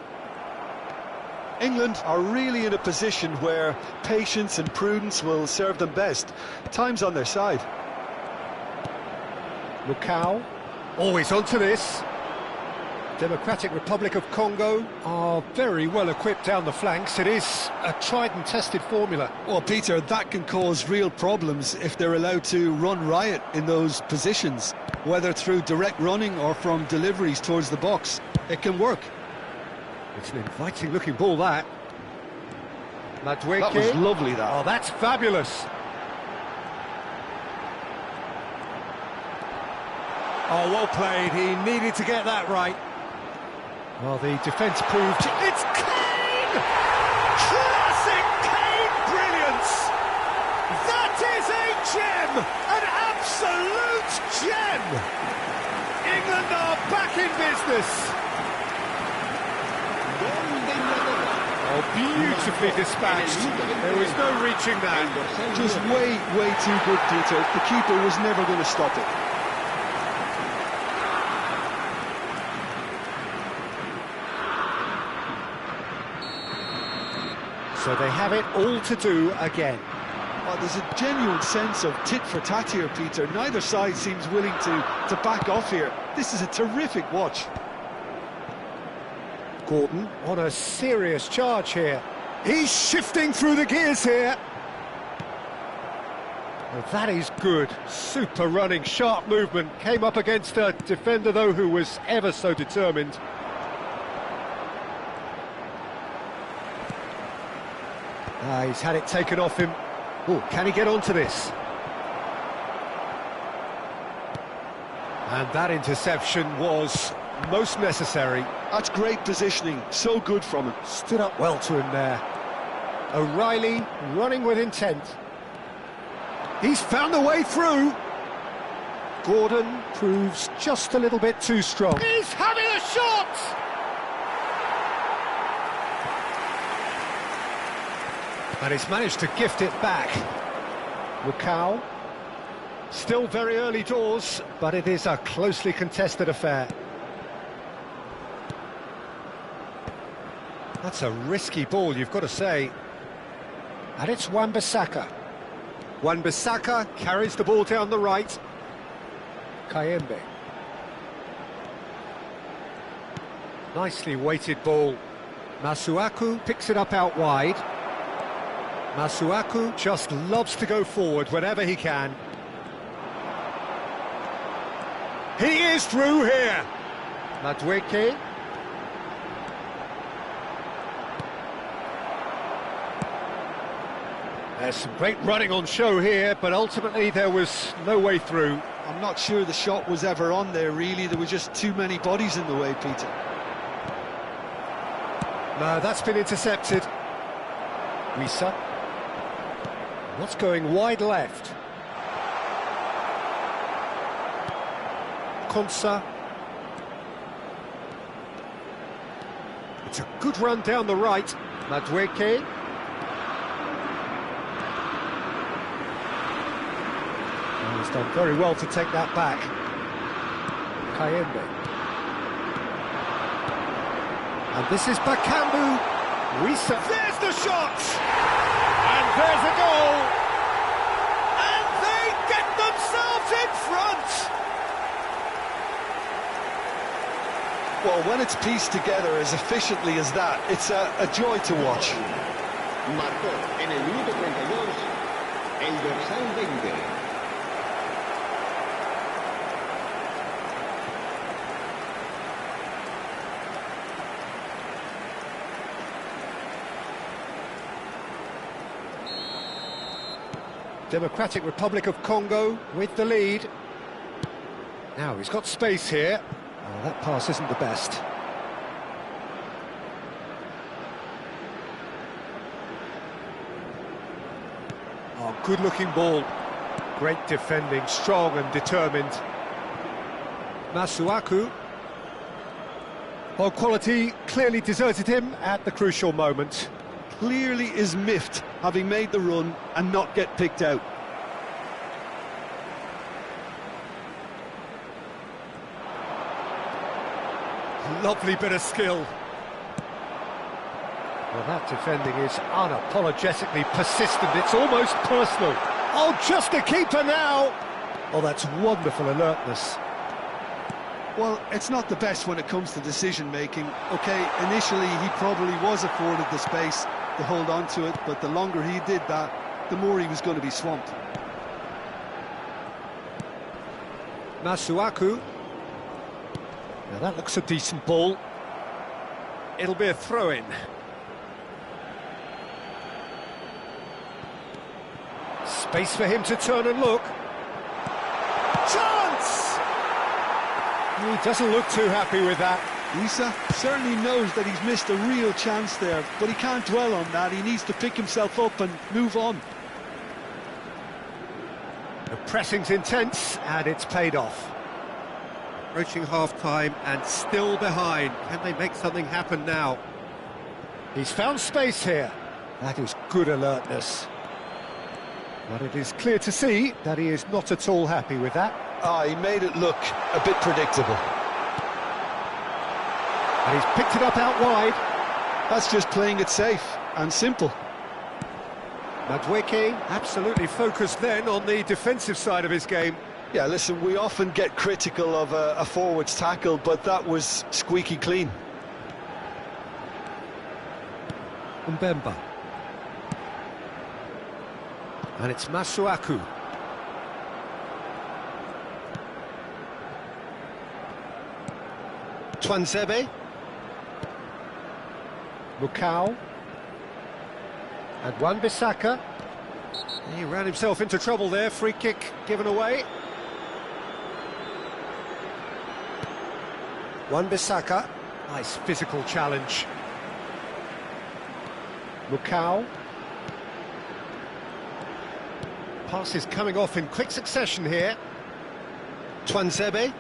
England are really in a position where patience and prudence will serve them best. Time's on their side. Mukau, always onto this. Democratic Republic of Congo are very well equipped down the flanks. It is a tried and tested formula. Well, Peter, that can cause real problems if they're allowed to run riot in those positions, whether through direct running or from deliveries towards the box. It can work. It's an inviting looking ball, that. Madueke. That was lovely, that. Oh, that's fabulous. Oh, well played. He needed to get that right. Well, the defence proved... It's Kane! Classic Kane brilliance! That is a gem! An absolute gem! England are back in business! Oh, beautifully dispatched. There was no reaching that. Just way too good, Peter. The keeper was never going to stop it. So they have it all to do again. Oh, there's a genuine sense of tit-for-tat here, Peter. Neither side seems willing to back off here. This is a terrific watch. Gordon on a serious charge here. He's shifting through the gears here. Well, that is good. Super running, sharp movement. Came up against a defender, though, who was ever so determined. He's had it taken off him. Oh, can he get onto this? And that interception was most necessary. That's great positioning, so good from him. Stood up well to him there. O'Reilly running with intent. He's found a way through. Gordon proves just a little bit too strong. He's having a shot! And he's managed to gift it back. Mukau. Still very early doors, but it is a closely contested affair. That's a risky ball, you've got to say. And it's Wan-Bissaka. Wan-Bissaka carries the ball down the right. Kayembe. Nicely weighted ball. Masuaku picks it up out wide. Masuaku just loves to go forward whenever he can. He is through here. Madueke. There's some great running on show here, but ultimately there was no way through. I'm not sure the shot was ever on there, really. There were just too many bodies in the way, Peter. No, that's been intercepted. Wissa. What's going wide left? Konsa. It's a good run down the right. Madueke. Oh, he's done very well to take that back. Kayembe. And this is Bakambu. Wissa. There's the shot! And there's a goal! And they get themselves in front! Well, when it's pieced together as efficiently as that, it's a joy to watch. Marcó en el minuto 32 el dorsal 20. Democratic Republic of Congo with the lead. Now he's got space here. Oh, that pass isn't the best. Oh, good-looking ball. Great defending, strong and determined. Masuaku. Well, quality clearly deserted him at the crucial moment. Clearly is miffed, having made the run and not get picked out. Lovely bit of skill. Well, that defending is unapologetically persistent. It's almost personal. Oh, just a keeper now! Oh, that's wonderful alertness. Well, it's not the best when it comes to decision-making. OK, initially he probably was afforded the space to hold on to it, but the longer he did that, the more he was going to be swamped. Masuaku. Now that looks a decent ball. It'll be a throw-in. Space for him to turn and look. Chance! He doesn't look too happy with that. Wissa certainly knows that he's missed a real chance there, but he can't dwell on that. He needs to pick himself up and move on. The pressing's intense, and it's paid off. Approaching half-time and still behind. Can they make something happen now? He's found space here. That is good alertness. But it is clear to see that he is not at all happy with that. He made it look a bit predictable. And he's picked it up out wide. That's just playing it safe and simple. Madueke absolutely focused then on the defensive side of his game. Yeah, listen, we often get critical of a forward's tackle, but that was squeaky clean. Mbemba. And it's Masuaku. Twanzebe. Mukau. And Wan-Bissaka. He ran himself into trouble there, free kick given away. Wan-Bissaka, nice physical challenge. Mukau. Passes coming off in quick succession here. Twanzebe.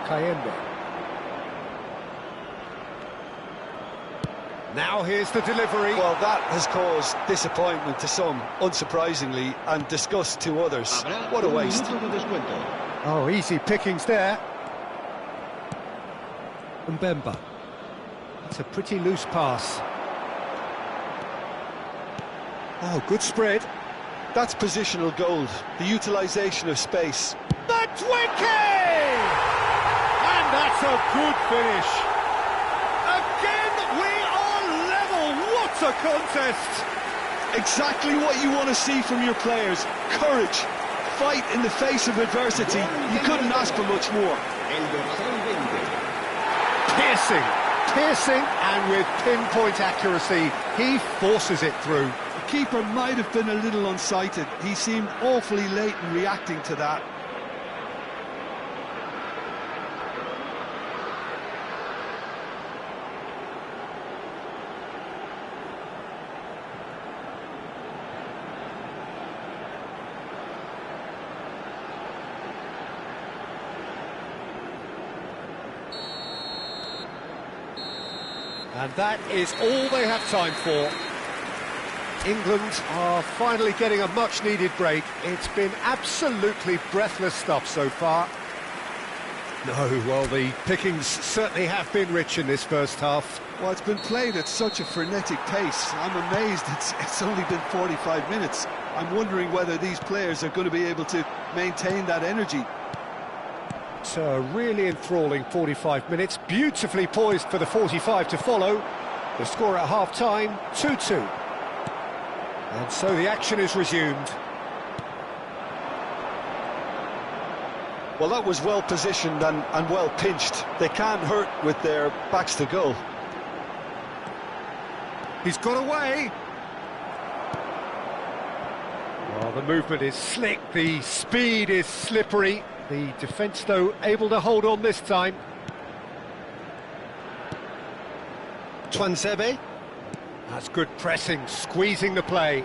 Kayembe. Now here's the delivery. Well, that has caused disappointment to some, unsurprisingly, and disgust to others. What a waste. Oh, easy pickings there. Mbemba. That's a pretty loose pass. Oh, good spread. That's positional gold, the utilisation of space. Madueke! And that's a good finish. Again, we are level. What a contest! Exactly what you want to see from your players. Courage, fight in the face of adversity. You couldn't ask for much more. Piercing, and with pinpoint accuracy, he forces it through. The keeper might have been a little unsighted. He seemed awfully late in reacting to that. And that is all they have time for. England are finally getting a much-needed break. It's been absolutely breathless stuff so far. No, well, the pickings certainly have been rich in this first half. Well, it's been played at such a frenetic pace. I'm amazed it's only been 45 minutes. I'm wondering whether these players are going to be able to maintain that energy. It's a really enthralling 45 minutes, beautifully poised for the 45 to follow. The score at half-time, 2-2. And so the action is resumed. Well, that was well positioned and well pinched. They can't hurt with their backs to goal. He's got away. Well, the movement is slick, the speed is slippery. The defence, though, able to hold on this time. Twansebe. That's good pressing, squeezing the play.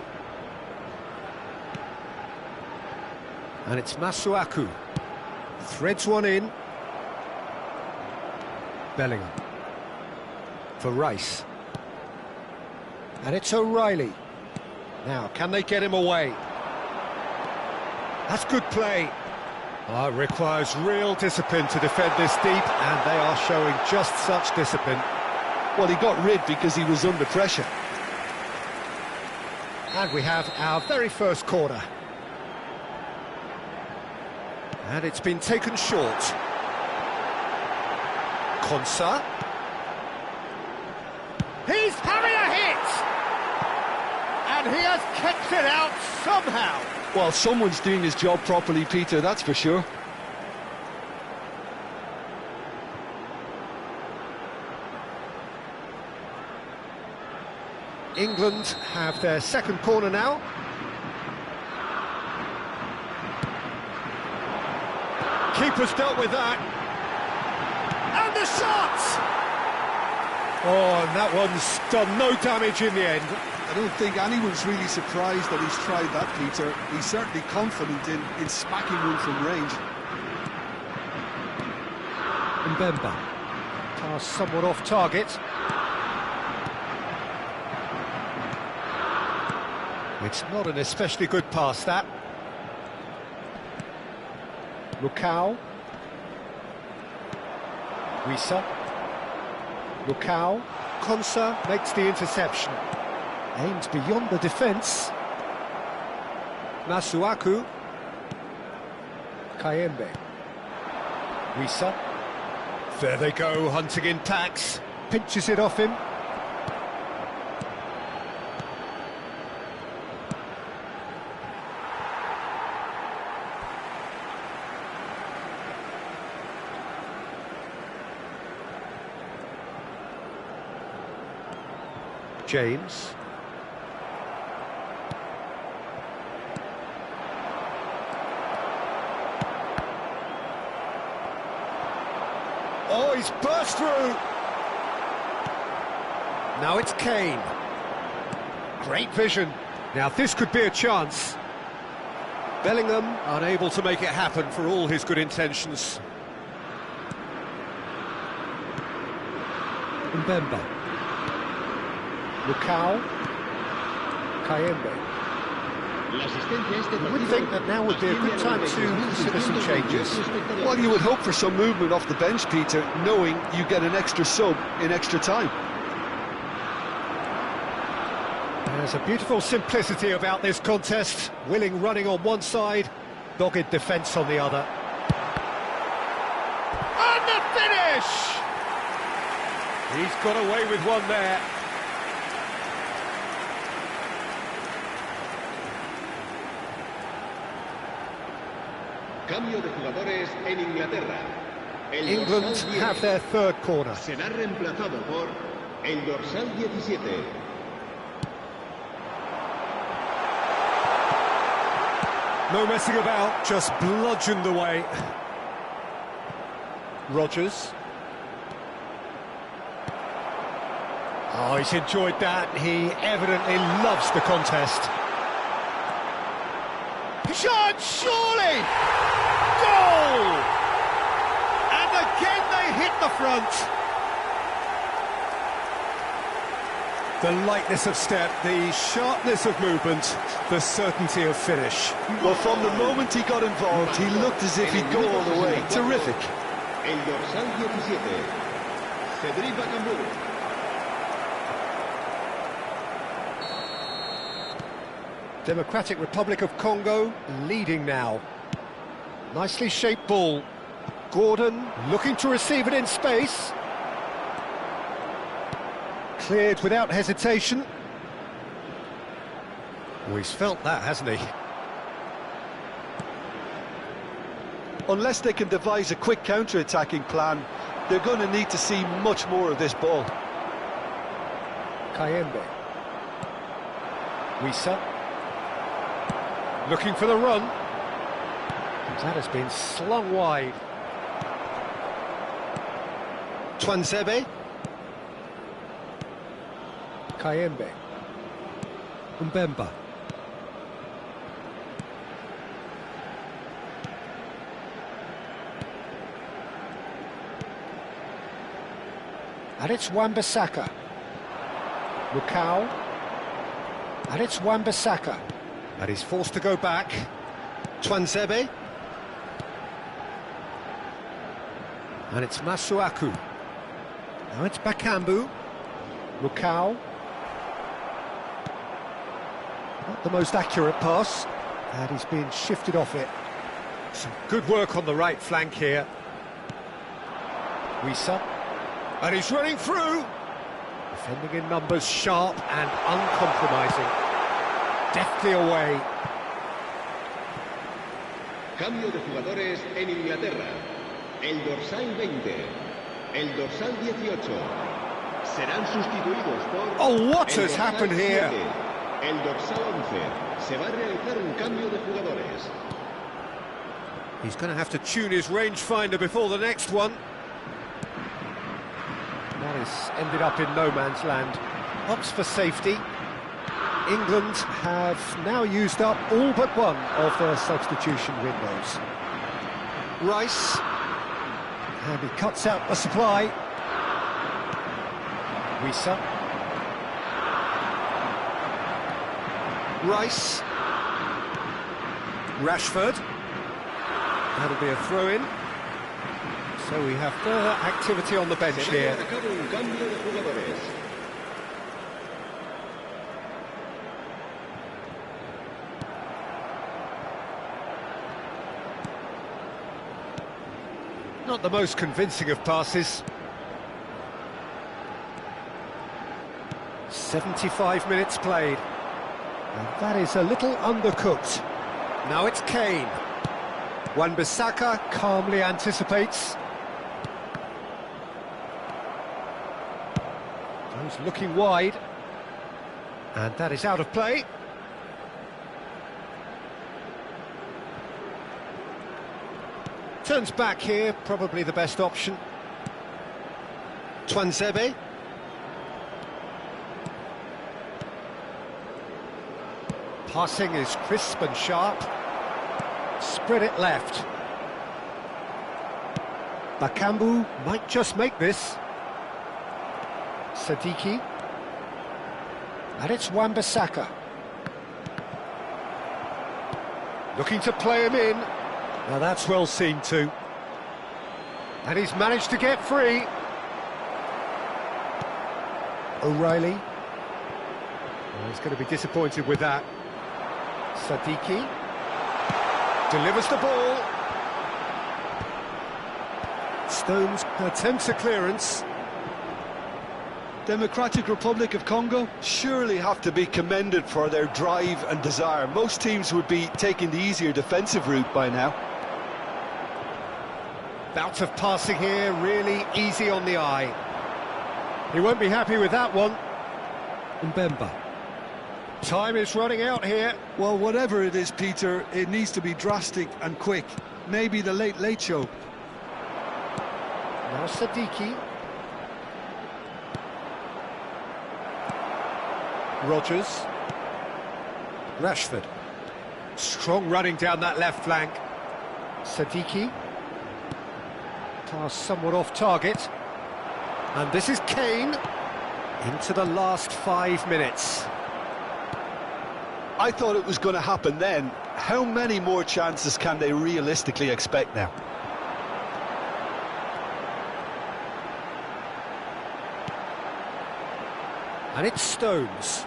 And it's Masuaku. Threads one in. Bellingham. For Rice. And it's O'Reilly. Now, can they get him away? That's good play. Oh, it requires real discipline to defend this deep, and they are showing just such discipline. Well, he got rid because he was under pressure. And we have our very first corner. And it's been taken short. Konsa. He's having a hit! And he has kept it out somehow. Well, someone's doing his job properly, Peter, that's for sure. England have their second corner now. Keeper's dealt with that. And the shot! Oh, and that one's done no damage in the end. I don't think anyone's really surprised that he's tried that, Peter. He's certainly confident in smacking one from range. Mbemba. Pass somewhat off target. It's not an especially good pass, that. Lukau. Wisa. Lukau. Konsa makes the interception. Aims beyond the defence. Masuaku. Kayembe. Wisa. There they go, hunting in packs. Pinches it off him. James. Oh, he's burst through! Now it's Kane. Great vision. Now this could be a chance. Bellingham unable to make it happen for all his good intentions. Mbemba. Lukau. Kayembe. You would think that now would be a good time to consider some changes. Well, you would hope for some movement off the bench, Peter, knowing you get an extra sub in extra time. There's a beautiful simplicity about this contest. Willing running on one side, dogged defence on the other. And the finish! He's got away with one there. Cambio de jugadores en Inglaterra. England have their third corner. Será reemplazado por el dorsal 17. No messing about, just bludgeoned away. Rodgers. Oh, he's enjoyed that. He evidently loves the contest. Shot, surely! Goal! And again they hit the front. The lightness of step, the sharpness of movement, the certainty of finish. Well, from the moment he got involved, he looked as if he'd go all the way. Terrific. El dorsal 17, Cedric Bakambu. Democratic Republic of Congo leading now. Nicely shaped ball. Gordon looking to receive it in space. Cleared without hesitation. Oh, he's felt that, hasn't he? Unless they can devise a quick counter-attacking plan, they're going to need to see much more of this ball. Kayembe. Wissa. Looking for the run. That has been slung wide. Twanzebe. Kayembe. Mbemba. And it's Wan-Bissaka. Lukau. And it's Wan-Bissaka. And he's forced to go back. Twanzebe. And it's Masuaku. Now it's Bakambu. Lukau. Not the most accurate pass. And he's being shifted off it. Some good work on the right flank here. Wissa. And he's running through. Defending in numbers, sharp and uncompromising. Deftly away. Cambio de jugadores en Inglaterra. El dorsal 20, el dorsal 18. Serán sustituidos por... Oh, what has happened here? 7, el dorsal 11. Se va a realizar un cambio de jugadores. He's going to have to tune his rangefinder before the next one. That has ended up in no man's land. Opts for safety. England have now used up all but one of their substitution windows. Rice. And he cuts out the supply. Wissa. Rice. Rashford. That'll be a throw-in. So we have further activity on the bench here. Not the most convincing of passes. 75 minutes played. And that is a little undercooked. Now it's Kane. Wan-Bissaka calmly anticipates. He's looking wide. And that is out of play. Turns back here, probably the best option. Twanzebe. Passing is crisp and sharp. Spread it left. Bakambu might just make this. Sadiki. And it's Wan-Bissaka. Looking to play him in. Now that's well seen too. And he's managed to get free. O'Reilly. Oh, he's going to be disappointed with that. Sadiki. Delivers the ball. Stones attempts a clearance. Democratic Republic of Congo surely have to be commended for their drive and desire. Most teams would be taking the easier defensive route by now. Bout of passing here, really easy on the eye. He won't be happy with that one. Mbemba. Time is running out here. Well, whatever it is, Peter, it needs to be drastic and quick. Maybe the late show. Now Sadiki. Rogers. Rashford. Strong running down that left flank. Sadiki. Pass somewhat off target. And this is Kane. Into the last 5 minutes. I thought it was going to happen then. How many more chances can they realistically expect now? And it's Stones.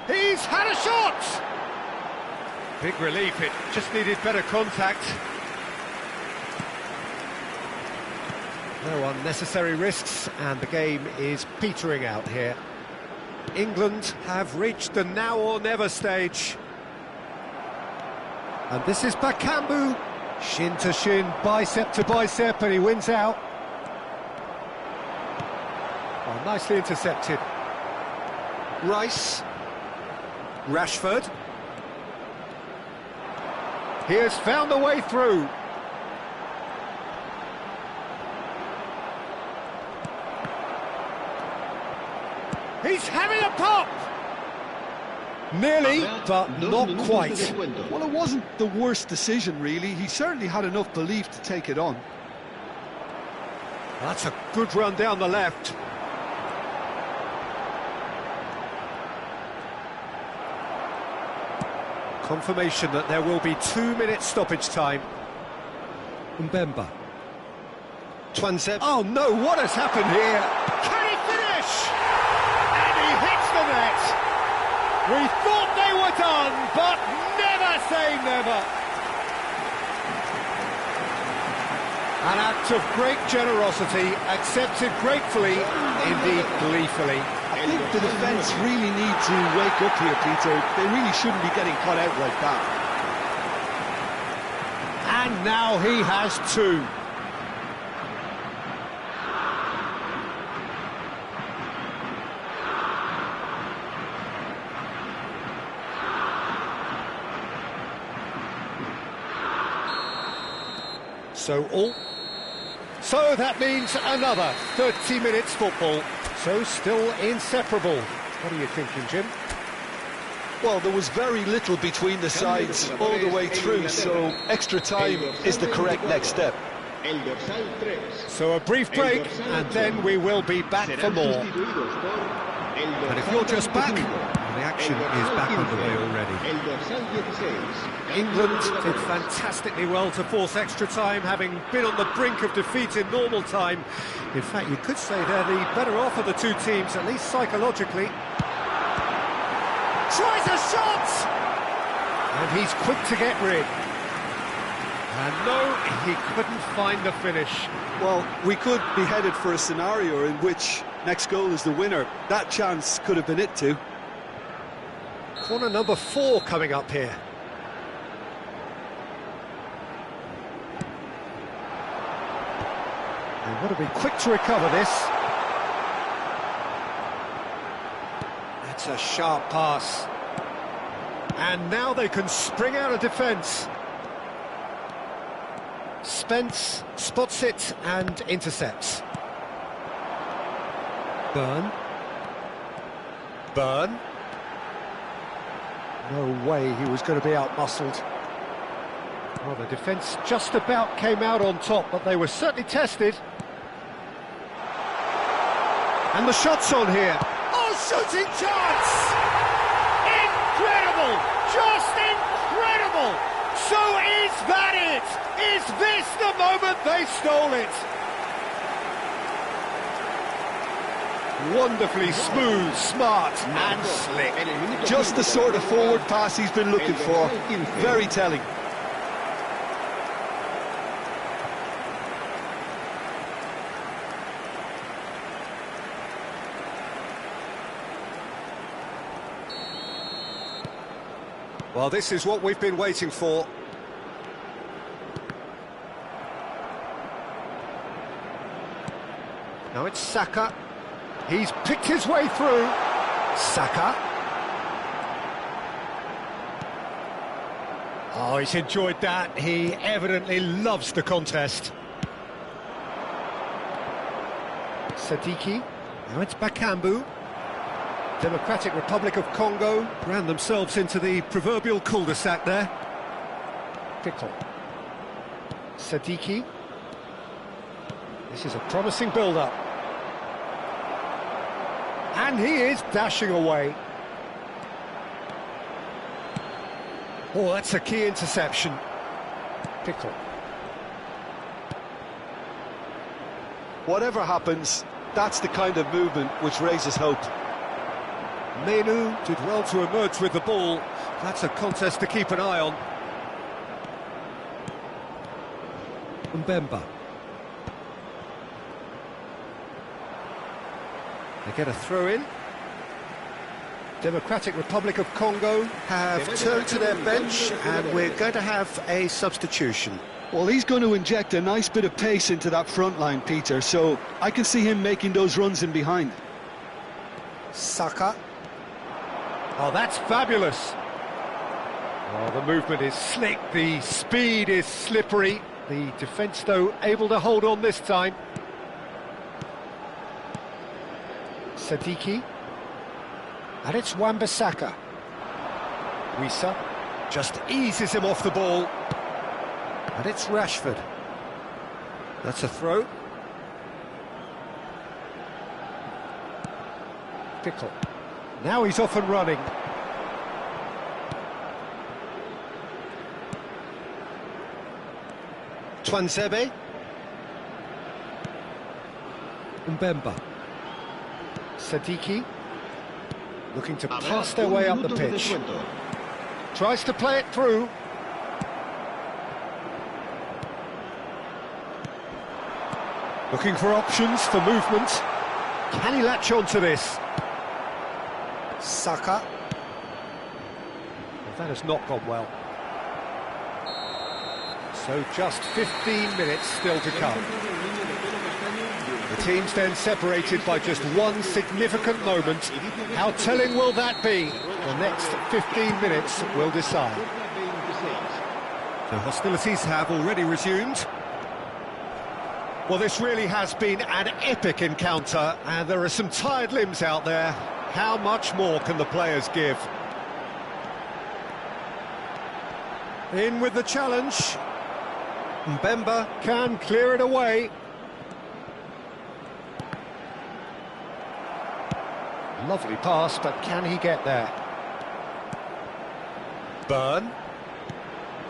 He's had a shot! Big relief, it just needed better contact. No unnecessary risks, and the game is petering out here. England have reached the now or never stage. And this is Bakambu. Shin to shin, bicep to bicep, and he wins out. Oh, nicely intercepted. Rice. Rashford. He has found the way through. He's having a pop! Nearly, but not quite. Well, it wasn't the worst decision, really. He certainly had enough belief to take it on. That's a good run down the left. Confirmation that there will be 2 minutes stoppage time. Mbemba. Twanzeb. Oh no, what has happened here? Can he finish? And he hits the net. We thought they were done, but never say never. An act of great generosity, accepted gratefully, indeed gleefully. I think the defence really need to wake up here, Peter. They really shouldn't be getting caught out like that. And now he has two. So that means another 30 minutes football. So still inseparable. What are you thinking, Jim? Well, there was very little between the sides all the way through, so extra time is the correct next step. So a brief break, and then we will be back for more. And if you're just back, the action is back underway already. England did fantastically well to force extra time, having been on the brink of defeat in normal time. In fact, you could say they're the better off of the two teams, at least psychologically. Tries a shot! And he's quick to get rid. And no, he couldn't find the finish. Well, we could be headed for a scenario in which next goal is the winner. That chance could have been it too. Corner number 4 coming up here. They want to be quick to recover this. That's a sharp pass. And now they can spring out of defence. Spence spots it and intercepts. Burn. No way he was going to be out-muscled. Well, the defence just about came out on top, but they were certainly tested. And the shot's on here. Oh, shooting chance! Incredible! Just incredible! So is that it? Is this the moment they stole it? Wonderfully smooth, smart and slick. Just the sort of forward pass he's been looking for. Very telling. Well, this is what we've been waiting for. Now it's Saka. He's picked his way through. Saka. Oh, he's enjoyed that. He evidently loves the contest. Sadiki. Now it's Bakambu. Democratic Republic of Congo ran themselves into the proverbial cul-de-sac there. Pickle. Sadiki. This is a promising build-up. And he is dashing away. Oh, that's a key interception. Pickle. Whatever happens, that's the kind of movement which raises hope. Menu did well to emerge with the ball. That's a contest to keep an eye on. Mbemba. They get a throw in. Democratic Republic of Congo have turned to their bench, and we're going to have a substitution. Well, he's going to inject a nice bit of pace into that front line, Peter, so I can see him making those runs in behind. Saka. Oh, that's fabulous. Oh, the movement is slick, the speed is slippery. The defence, though, able to hold on this time. Sadiki. And it's Wan-Bissaka. Wissa just eases him off the ball. And it's Rashford. That's a throw. Pickle. Now he's off and running. Twanzebe. Mbemba. Sadiki. Looking to pass their way up the pitch. Tries to play it through. Looking for options for movement. Can he latch on to this? Saka. Well, that has not gone well. So just 15 minutes still to come. The teams then separated by just one significant moment. How telling will that be? The next 15 minutes will decide. The hostilities have already resumed. Well, this really has been an epic encounter, and there are some tired limbs out there. How much more can the players give? In with the challenge. Mbemba can clear it away. Lovely pass, but can he get there? Burn.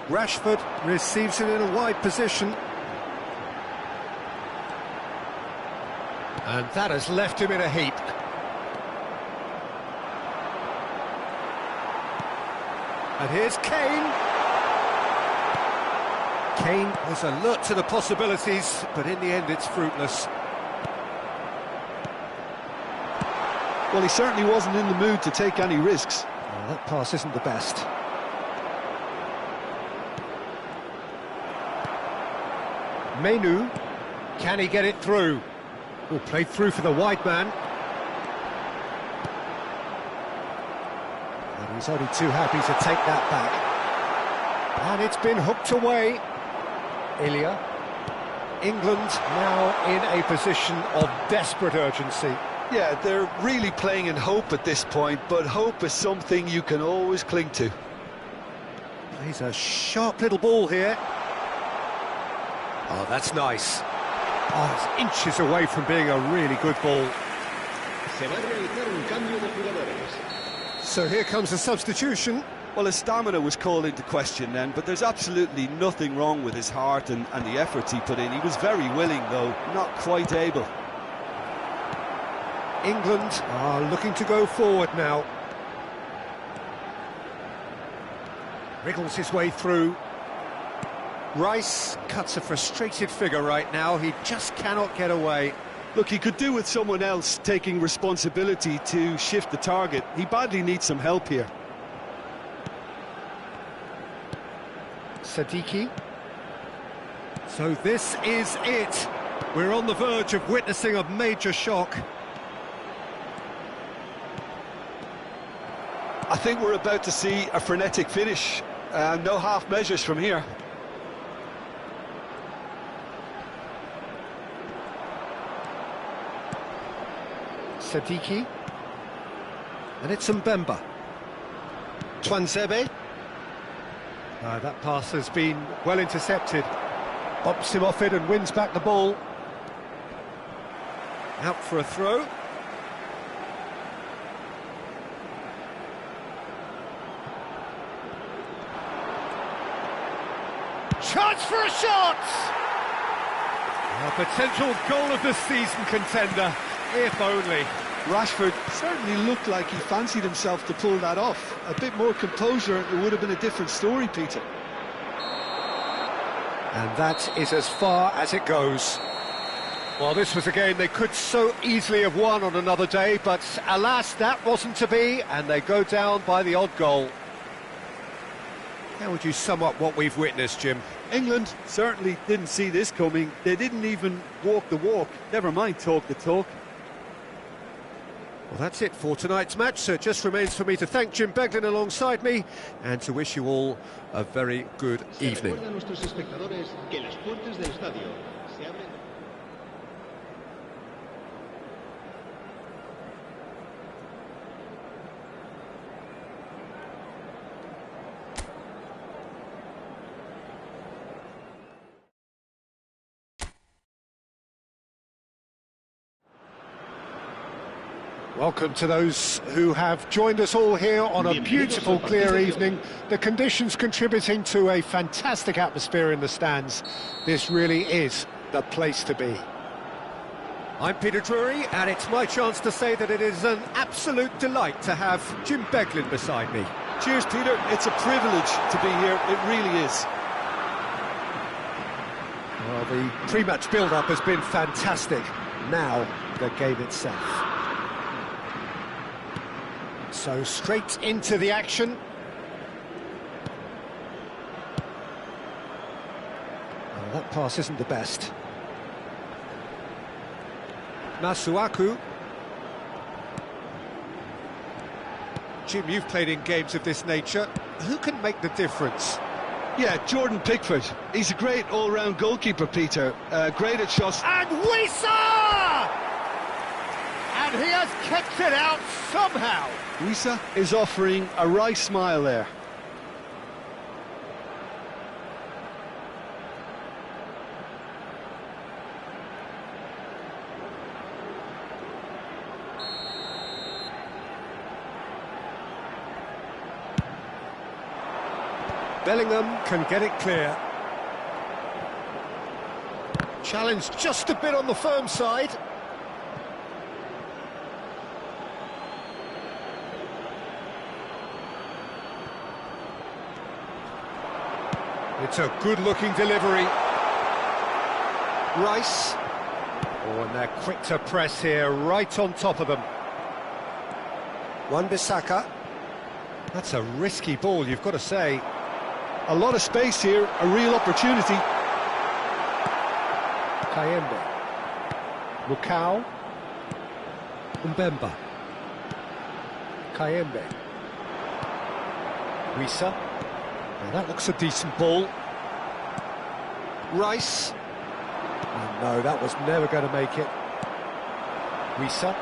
Rashford receives it in a wide position. And that has left him in a heap. And here's Kane. Kane was alert to the possibilities, but in the end it's fruitless. Well, he certainly wasn't in the mood to take any risks. Well, that pass isn't the best. Menu, can he get it through? Oh, played through for the wide man. And he's only too happy to take that back. And it's been hooked away. Ilya. England now in a position of desperate urgency. Yeah, they're really playing in hope at this point, but hope is something you can always cling to. He's a sharp little ball here. Oh, that's nice. Oh, it's inches away from being a really good ball. So here comes a substitution. Well, his stamina was called into question then, but there's absolutely nothing wrong with his heart and the efforts he put in. He was very willing, though, not quite able. England are looking to go forward now. Wriggles his way through. Rice cuts a frustrated figure right now. He just cannot get away. Look, he could do with someone else taking responsibility to shift the target. He badly needs some help here. Sadiki. So this is it. We're on the verge of witnessing a major shock. I think we're about to see a frenetic finish. No half measures from here. Sadiki. And it's Mbemba. Twanzebe. That pass has been well intercepted. Bumps him off it and wins back the ball. Out for a throw. chance for a shot! A potential goal of the season contender, if only. Rashford certainly looked like he fancied himself to pull that off. A bit more composure, it would have been a different story, Peter. And that is as far as it goes. Well, this was a game they could so easily have won on another day, but alas, that wasn't to be, and they go down by the odd goal. How would you sum up what we've witnessed, Jim? England certainly didn't see this coming. They didn't even walk the walk, never mind talk the talk. Well, that's it for tonight's match, so it just remains for me to thank Jim Beglin alongside me and to wish you all a very good evening. Welcome to those who have joined us all here on a beautiful, clear evening. The conditions contributing to a fantastic atmosphere in the stands. This really is the place to be. I'm Peter Drury, and it's my chance to say that it is an absolute delight to have Jim Beglin beside me. Cheers, Peter. It's a privilege to be here. It really is. Well, the pre-match build-up has been fantastic. Now, the game itself. So straight into the action. Well, that pass isn't the best. Masuaku. Jim, you've played in games of this nature. Who can make the difference? Yeah, Jordan Pickford. He's a great all-round goalkeeper, Peter. Great at shots. And Wissa! And he has kept it out somehow. Wissa is offering a wry smile there. Bellingham can get it clear. Challenged just a bit on the firm side. It's a good-looking delivery. Rice. Oh, and they're quick to press here, right on top of them. Wan-Bissaka. That's a risky ball, you've got to say. A lot of space here, a real opportunity. Kayembe. Mukau. Mbemba. Kayembe. Wissa. Now that looks a decent ball. Rice. Oh no, that was never going to make it. Wissa.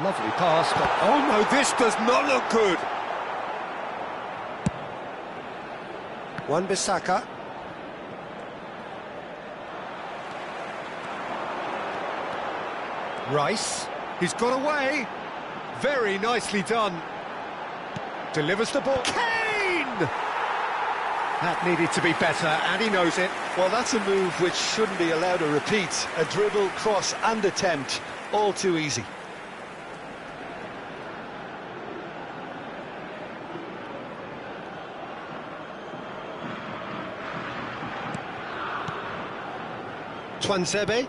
Lovely pass, but oh no, this does not look good. Wan-Bissaka. Rice. He's got away. Very nicely done. Delivers the ball. Kane! That needed to be better, and he knows it. Well, that's a move which shouldn't be allowed to repeat. A dribble, cross and attempt. All too easy. Tuanzebe.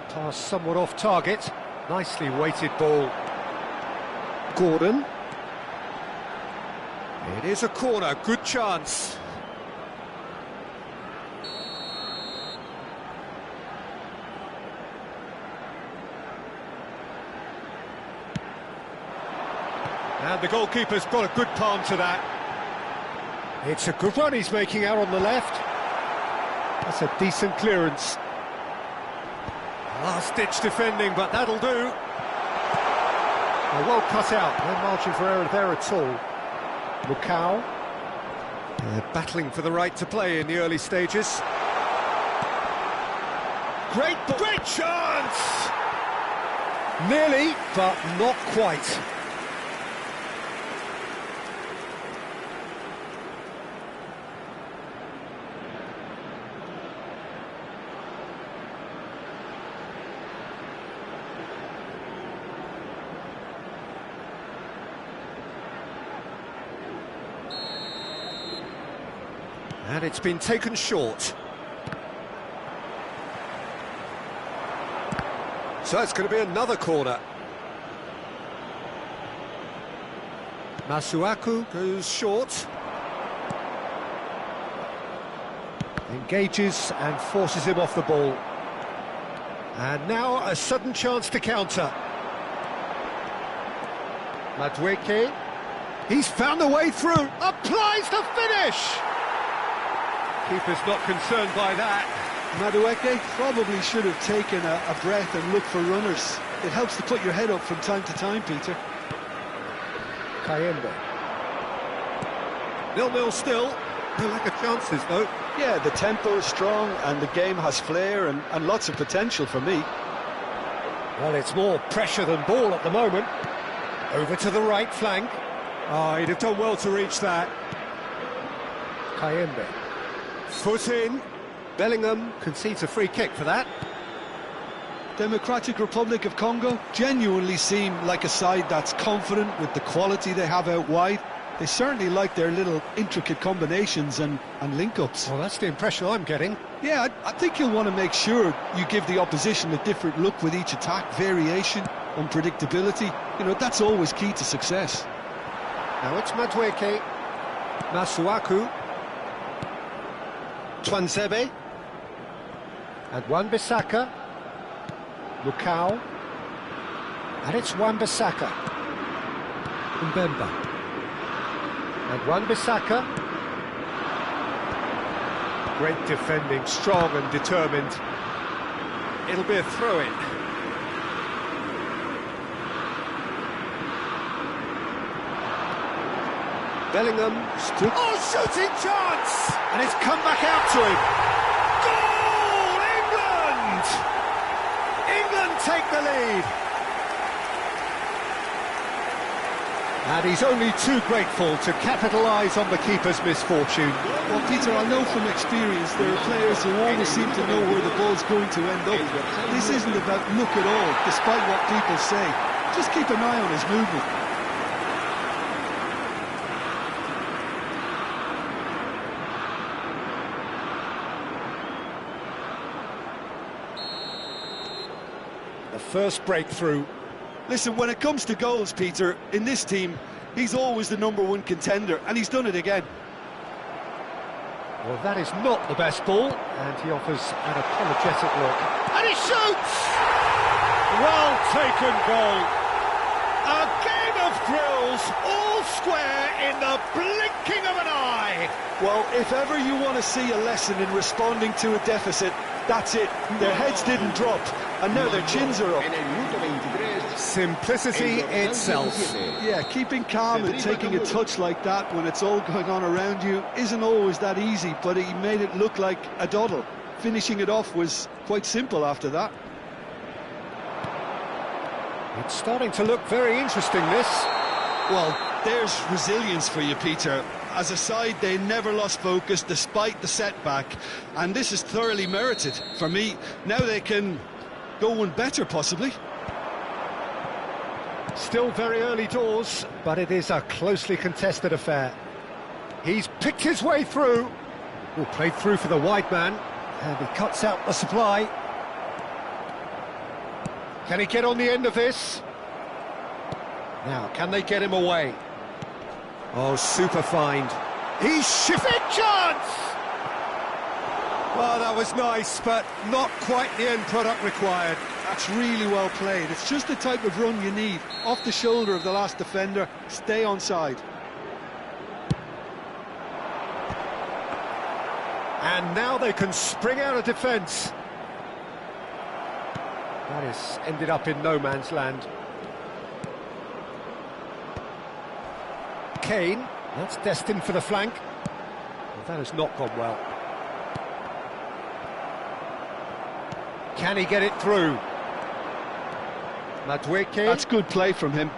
Pass somewhat off target. Nicely weighted ball. Gordon. It is a corner, good chance. And the goalkeeper's got a good palm to that. It's a good run he's making out on the left. That's a decent clearance. Last-ditch defending, but that'll do. Well cut out, no margin for error there at all. Mukau. They're battling for the right to play in the early stages. Great chance! Nearly, but not quite. And it's been taken short. So it's going to be another corner. Masuaku goes short. Engages and forces him off the ball. And now a sudden chance to counter. Madueke. He's found a way through. Applies the finish! Keeper's not concerned by that. Madueke probably should have taken a breath and looked for runners. It helps to put your head up from time to time, Peter. Kayembe. 0-0 still. No lack of chances, though. Yeah, the tempo is strong and the game has flair and lots of potential for me. Well, it's more pressure than ball at the moment. Over to the right flank. Oh, he'd have done well to reach that. Kayembe. Foot in. Bellingham concedes a free kick for that. Democratic Republic of Congo genuinely seem like a side that's confident with the quality they have out wide. They certainly like their little intricate combinations and link-ups. Well, that's the impression I'm getting. Yeah, I think you'll want to make sure you give the opposition a different look with each attack. Variation, unpredictability, you know, that's always key to success. Now it's Madueke. Masuaku. Twanzebe. And Wan-Bissaka. Lukau. And it's Wan-Bissaka. Mbemba. And Wan-Bissaka. Great defending, strong and determined. It'll be a throw-in. Bellingham stood... Oh, shooting chance! And it's come back out to him. Goal! England! England take the lead. And he's only too grateful to capitalise on the keeper's misfortune. Well, Peter, I know from experience there are players who always seem to know where the ball's going to end up. This isn't about luck at all, despite what people say. Just keep an eye on his movement. The first breakthrough. Listen, when it comes to goals, Peter, in this team, he's always the #1 contender, and he's done it again. Well, that is not the best ball, and he offers an apologetic look. And he shoots! Well taken goal. A game of thrills, all square in the blinking of an eye. Well, if ever you want to see a lesson in responding to a deficit, that's it. Their heads didn't drop, and now their chins are up. Simplicity itself. Yeah, keeping calm and taking a touch like that when it's all going on around you isn't always that easy, but he made it look like a doddle. Finishing it off was quite simple after that. It's starting to look very interesting, this. Well, there's resilience for you, Peter. As a side, they never lost focus despite the setback, and this is thoroughly merited. For me, now they can go one better, possibly. Still very early doors, but it is a closely contested affair. He's picked his way through. Oh, played through for the wide man, and he cuts out the supply. Can he get on the end of this? Now, can they get him away? Oh, super find. He's shifted chance! Well, that was nice, but not quite the end product required. That's really well played. It's just the type of run you need. Off the shoulder of the last defender, stay onside. And now they can spring out of defence. That has ended up in no man's land. Kane, that's destined for the flank. Well, that has not gone well. Can he get it through? Madueke. That's good play from him.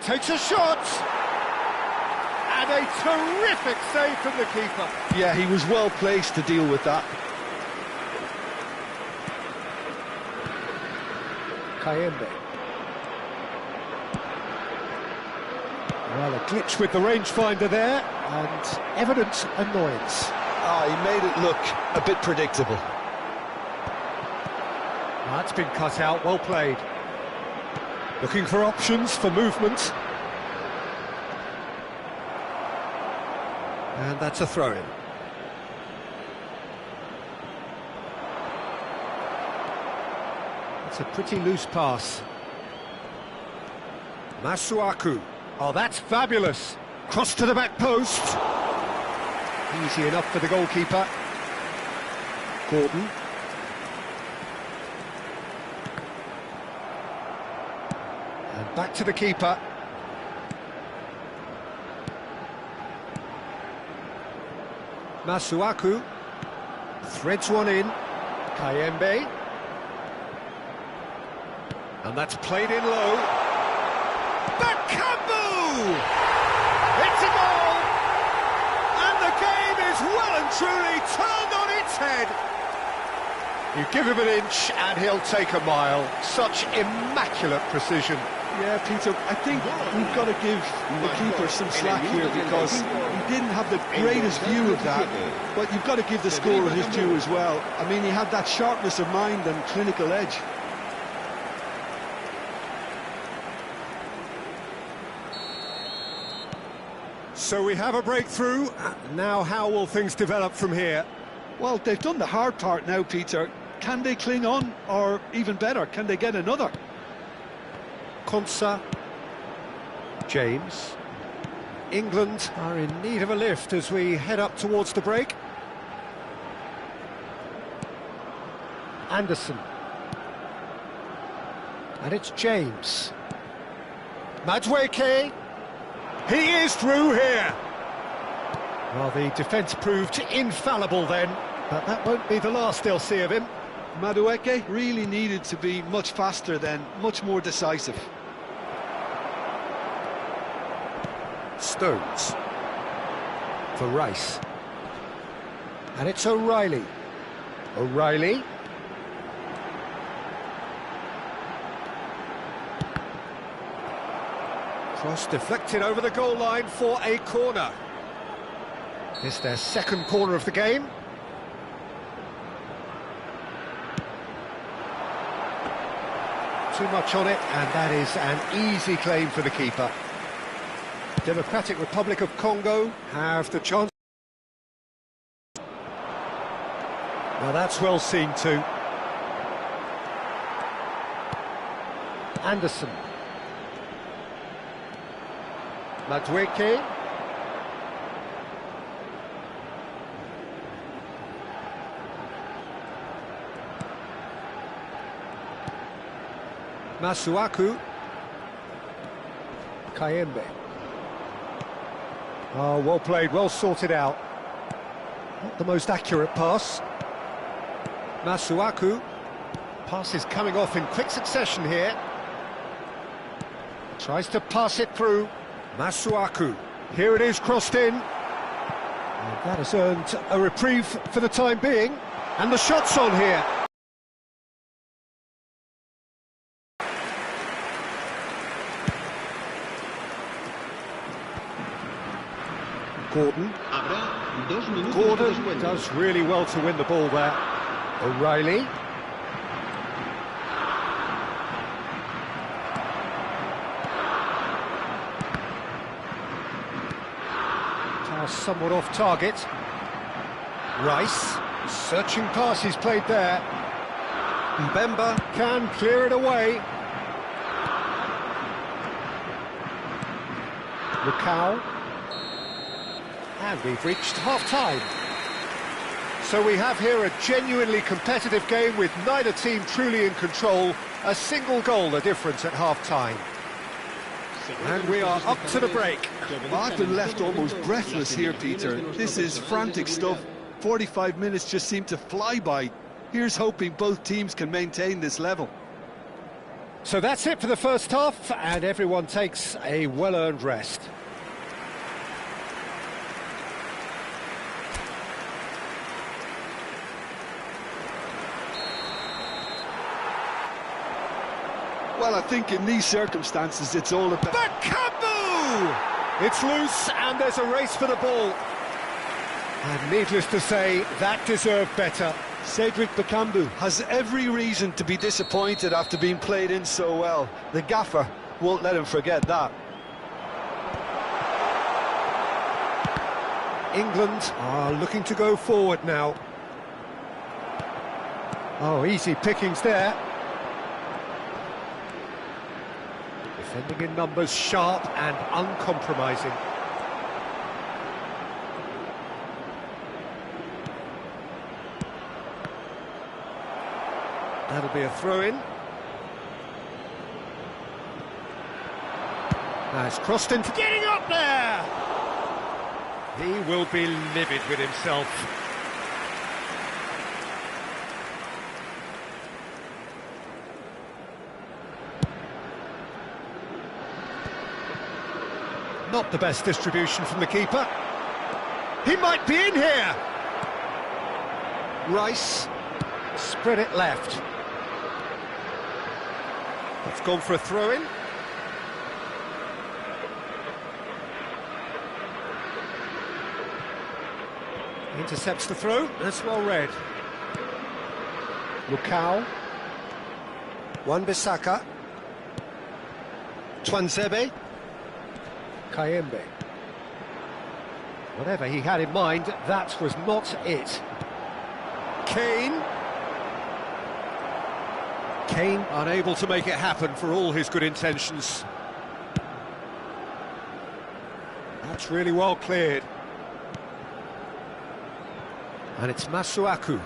Takes a shot! And a terrific save from the keeper. Yeah, he was well placed to deal with that. Kayembe. Well, a glitch with the rangefinder there, and evident annoyance. Ah, he made it look a bit predictable. That's been cut out, well played. Looking for options for movement. And that's a throw-in. It's a pretty loose pass. Masuaku. Oh, that's fabulous. Cross to the back post. Easy enough for the goalkeeper. Gordon. And back to the keeper. Masuaku. Threads one in. Kayembe. And that's played in low. Bakambu! It's a goal! And the game is well and truly turned on its head. You give him an inch and he'll take a mile. Such immaculate precision. Yeah, Peter, I think we've got to give the keeper some slack here because he didn't have the greatest view of that, but you've got to give the scorer his due as well. I mean, he had that sharpness of mind and clinical edge. So we have a breakthrough. Now how will things develop from here? Well, they've done the hard part now, Peter. Can they cling on, or even better, can they get another? Konsa. James. England are in need of a lift as we head up towards the break. Anderson. And it's James. Madueke. He is through here. Well, the defence proved infallible then, but that won't be the last they'll see of him. Madueke really needed to be much faster then, much more decisive. Stones. For Rice. And it's O'Reilly. O'Reilly. Cross deflected over the goal line for a corner. It's their second corner of the game. Too much on it, and that is an easy claim for the keeper. Democratic Republic of Congo have the chance. Now that's well seen too. Anderson. Madueke. Masuaku. Kayembe. Oh, well played, well sorted out. Not the most accurate pass. Masuaku. Pass is coming off in quick succession here. Tries to pass it through. Masuaku. Here it is, crossed in. And that has earned a reprieve for the time being. And the shot's on here. Gordon. Gordon does really well to win the ball there. O'Reilly. Pass somewhat off target. Rice. Searching pass he's played there. Mbemba can clear it away. Lukau. And we've reached half-time. So we have here a genuinely competitive game with neither team truly in control. A single goal the difference at half-time. And we are up to the break. Well, I've been left almost breathless here, Peter. This is frantic stuff. 45 minutes just seem to fly by. Here's hoping both teams can maintain this level. So that's it for the first half, and everyone takes a well-earned rest. Well, I think in these circumstances, it's all about... Bakambu! It's loose, and there's a race for the ball. And needless to say, that deserved better. Cedric Bakambu has every reason to be disappointed after being played in so well. The gaffer won't let him forget that. England are looking to go forward now. Oh, easy pickings there. Defending in numbers, sharp and uncompromising. That'll be a throw-in. Now it's crossed into getting up there! He will be livid with himself. Not the best distribution from the keeper. He might be in here! Rice, spread it left. It's gone for a throw-in. Intercepts the throw, that's well read. Lukau. Wan-Bissaka. Twanzebe. Kayembe. Whatever he had in mind, that was not it. Kane. Kane unable to make it happen for all his good intentions. That's really well cleared. And it's Masuaku.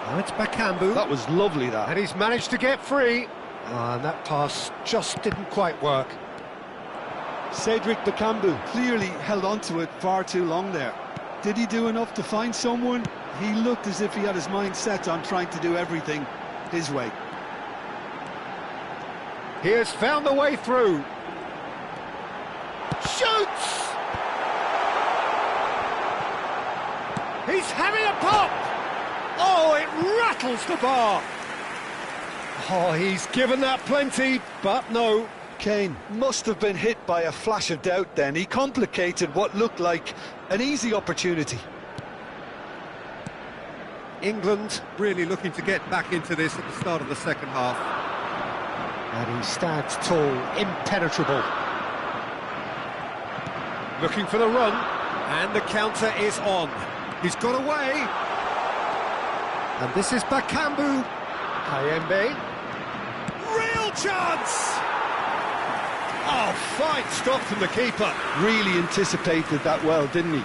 Now it's Bakambu. That was lovely, that. And he's managed to get free. And that pass just didn't quite work. Cedric Bakambu clearly held on to it far too long there. Did he do enough to find someone? He looked as if he had his mind set on trying to do everything his way. He has found the way through. Shoots! He's having a pop! Oh, it rattles the bar! Oh, he's given that plenty, but no. Kane must have been hit by a flash of doubt then. He complicated what looked like an easy opportunity. England really looking to get back into this at the start of the second half. And he stands tall, impenetrable. Looking for the run, and the counter is on. He's got away. And this is Bakambu. Kayembe. Real chance! Oh, fine stop from the keeper. Really anticipated that well, didn't he?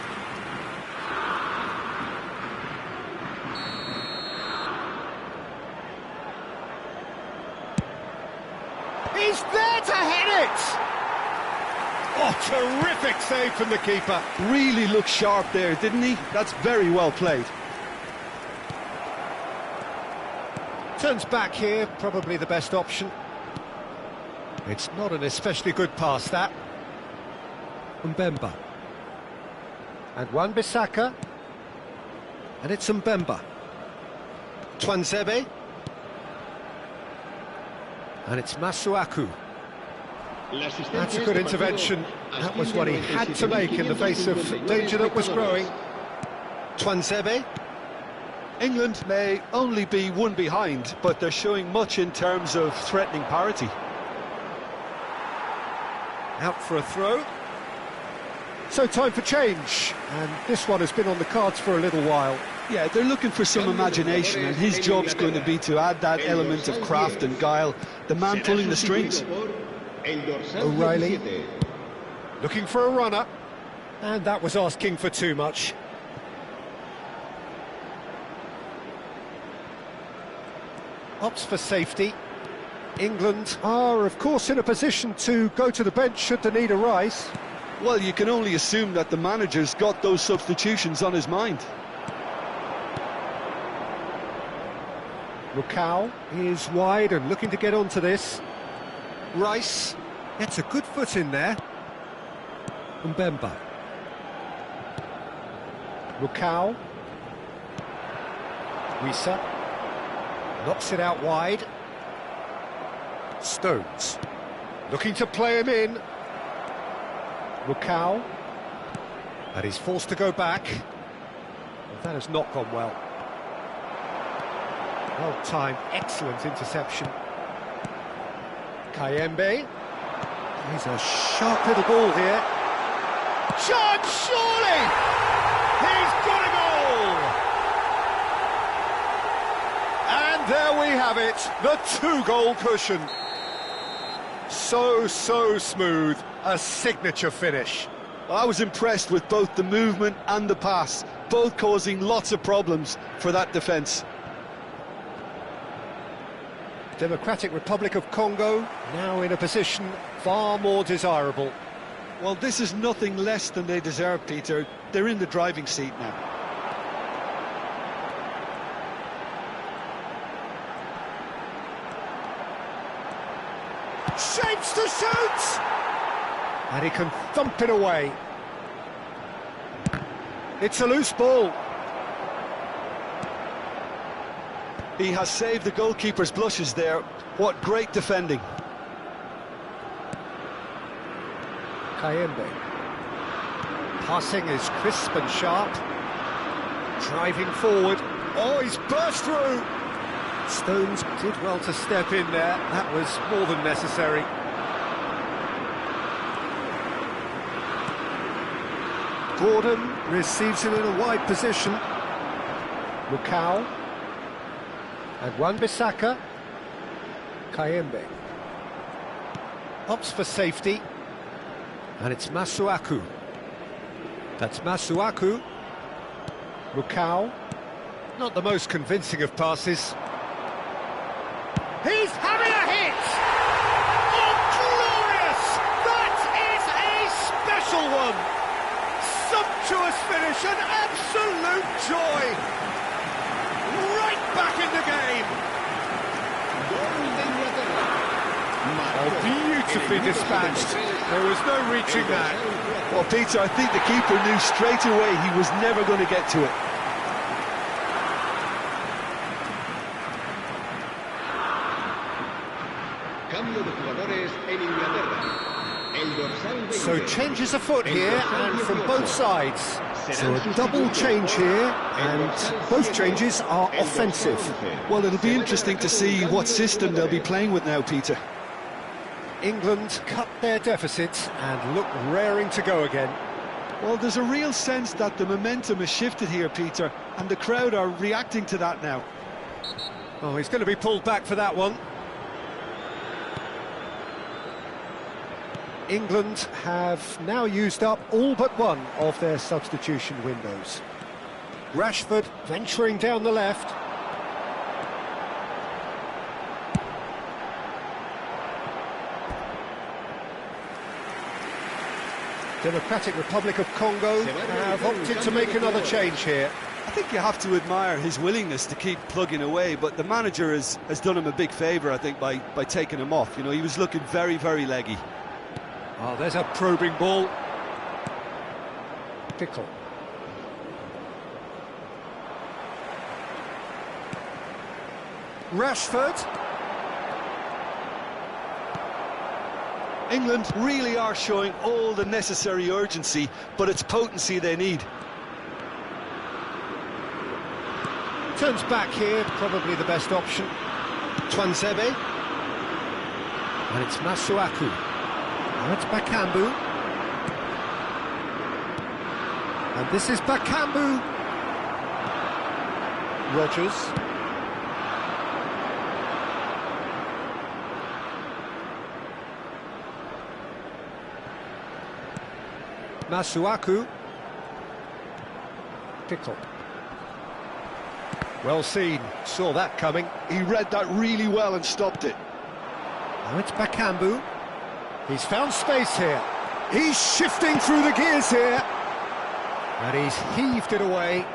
He's there to hit it! Oh, terrific save from the keeper. Really looked sharp there, didn't he? That's very well played. Turns back here, probably the best option. It's not an especially good pass, that. Mbemba. And Wan-Bissaka. And it's Mbemba. Twanzebe. And it's Masuaku. That's a good intervention. That was what he had to make in the face of danger that was growing. Twanzebe. England may only be one behind, but they're showing much in terms of threatening parity. Out for a throw. So time for change, and this one has been on the cards for a little while. Yeah, they're looking for some imagination, and his job's going to be to add that element of craft and guile, the man pulling the strings. O'Reilly looking for a runner, and that was asking for too much. Opts for safety. England are, of course, in a position to go to the bench should the need arise. Well, you can only assume that the manager's got those substitutions on his mind. Lukau is wide and looking to get onto this. Rice gets a good foot in there. Mbemba. Lukau. Wisa knocks it out wide. Stones. Looking to play him in. Mukau. And he's forced to go back. Well, that has not gone well. Well timed, excellent interception. Kayembe. He's a sharp little ball here. Shot, surely! He's got a goal! And there we have it, the two-goal cushion. So smooth, a signature finish. I was impressed with both the movement and the pass, both causing lots of problems for that defence. Democratic Republic of Congo now in a position far more desirable. Well, this is nothing less than they deserve, Peter. They're in the driving seat now. Shapes to shoot! And he can thump it away. It's a loose ball. He has saved the goalkeeper's blushes there. What great defending. Kayembe. Passing is crisp and sharp. Driving forward. Oh, he's burst through! Stones did well to step in there. That was more than necessary. Gordon receives him in a wide position. Mukau. And Wan-Bissaka. Kayembe. Opts for safety. And it's Masuaku. That's Masuaku. Mukau. Not the most convincing of passes. He's having a hit! Oh, glorious! That is a special one! Sumptuous finish, an absolute joy! Right back in the game! Oh, beautifully dispatched. There was no reaching that. Well, Peter, I think the keeper knew straight away he was never going to get to it. Cambio de jugadores en Inglaterra. El dorsal 20. So changes afoot here, and from both sides. So a double change here, and both changes are offensive. Well, it'll be interesting to see what system they'll be playing with now, Peter. England cut their deficit and look raring to go again. Well, there's a real sense that the momentum has shifted here, Peter, and the crowd are reacting to that now. Oh, he's going to be pulled back for that one. England have now used up all but one of their substitution windows. Rashford venturing down the left. Democratic Republic of Congo have opted to make another change here. I think you have to admire his willingness to keep plugging away, but the manager has done him a big favour, I think, by taking him off. You know, he was looking very, very leggy. Oh, there's a probing ball. Pickle. Rashford. England really are showing all the necessary urgency, but it's potency they need. Turns back here, probably the best option. Twanzebe. And it's Masuaku. Now it's Bakambu. And this is Bakambu. Rogers. Masuaku. Pickle. Well seen, saw that coming. He read that really well and stopped it. Now it's Bakambu. He's found space here. He's shifting through the gears here. And he's heaved it away.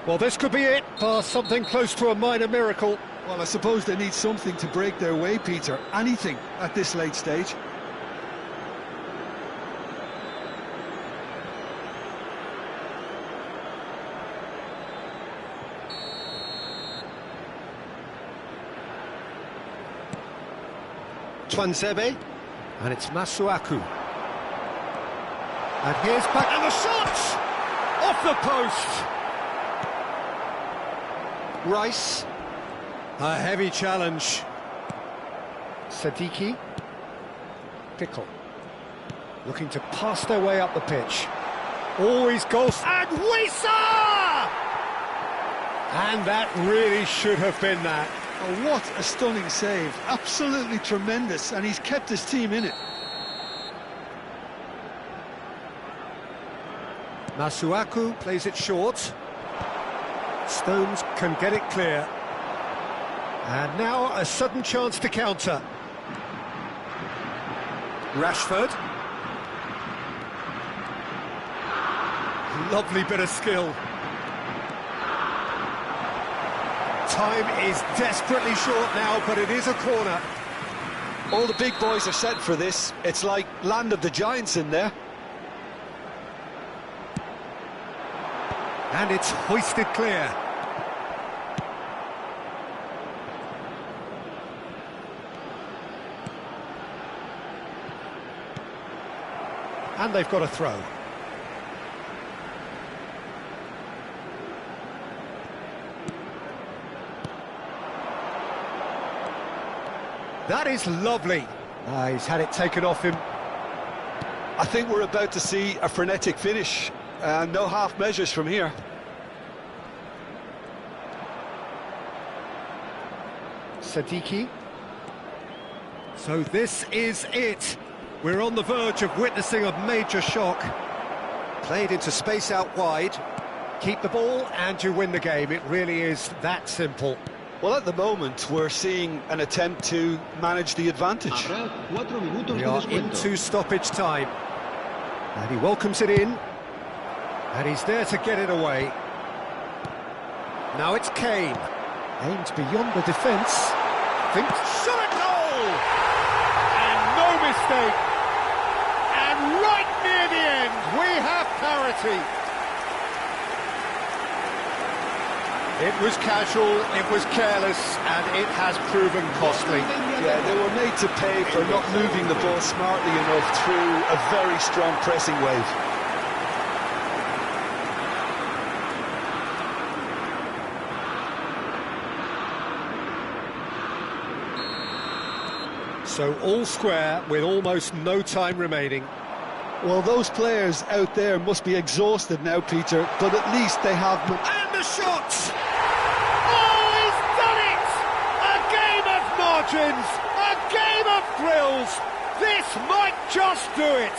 Well, this could be it, for something close to a minor miracle. Well, I suppose they need something to break their way, Peter. Anything at this late stage. Twanzebe, and it's Masuaku. And here's back, and the shot! Off the post! Rice. A heavy challenge. Sadiki. Pickle. Looking to pass their way up the pitch. Always goes. And Wisa! And that really should have been that. Oh, what a stunning save. Absolutely tremendous, and he's kept his team in it. Masuaku plays it short. Stones can get it clear. And now a sudden chance to counter. Rashford. Lovely bit of skill. Time is desperately short now, but it is a corner. All the big boys are set for this. It's like land of the giants in there. And it's hoisted clear. And they've got a throw. That is lovely. He's had it taken off him. I think we're about to see a frenetic finish. No half measures from here. Sadiki. So this is it. We're on the verge of witnessing a major shock. Played into space out wide. Keep the ball and you win the game. It really is that simple. Well, at the moment, we're seeing an attempt to manage the advantage. We are into stoppage time. And he welcomes it in. And he's there to get it away. Now it's Kane. Aims beyond the defence. Thinks, shot at goal! And no mistake. And right near the end, we have parity. It was casual, it was careless, and it has proven costly. Yeah, they were made to pay for not moving the ball smartly enough through a very strong pressing wave. So all square with almost no time remaining. Well, those players out there must be exhausted now, Peter, but at least they have... And the shot! Oh, he's done it! A game of margins, a game of thrills. This might just do it.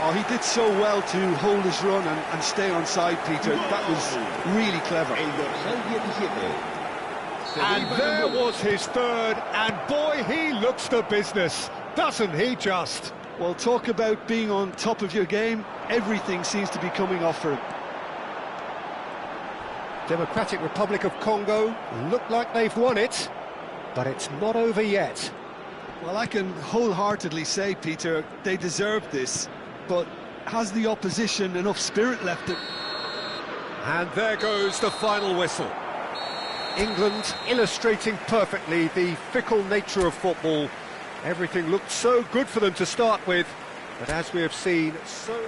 Oh, he did so well to hold his run and stay on side, Peter. That was really clever. And there was his third, and boy, he looks the business, doesn't he just? Well, talk about being on top of your game. Everything seems to be coming off for him. Democratic Republic of Congo look like they've won it, but it's not over yet. Well, I can wholeheartedly say, Peter, they deserved this, but has the opposition enough spirit left it? And there goes the final whistle. England illustrating perfectly the fickle nature of football. Everything looked so good for them to start with, but as we have seen, so...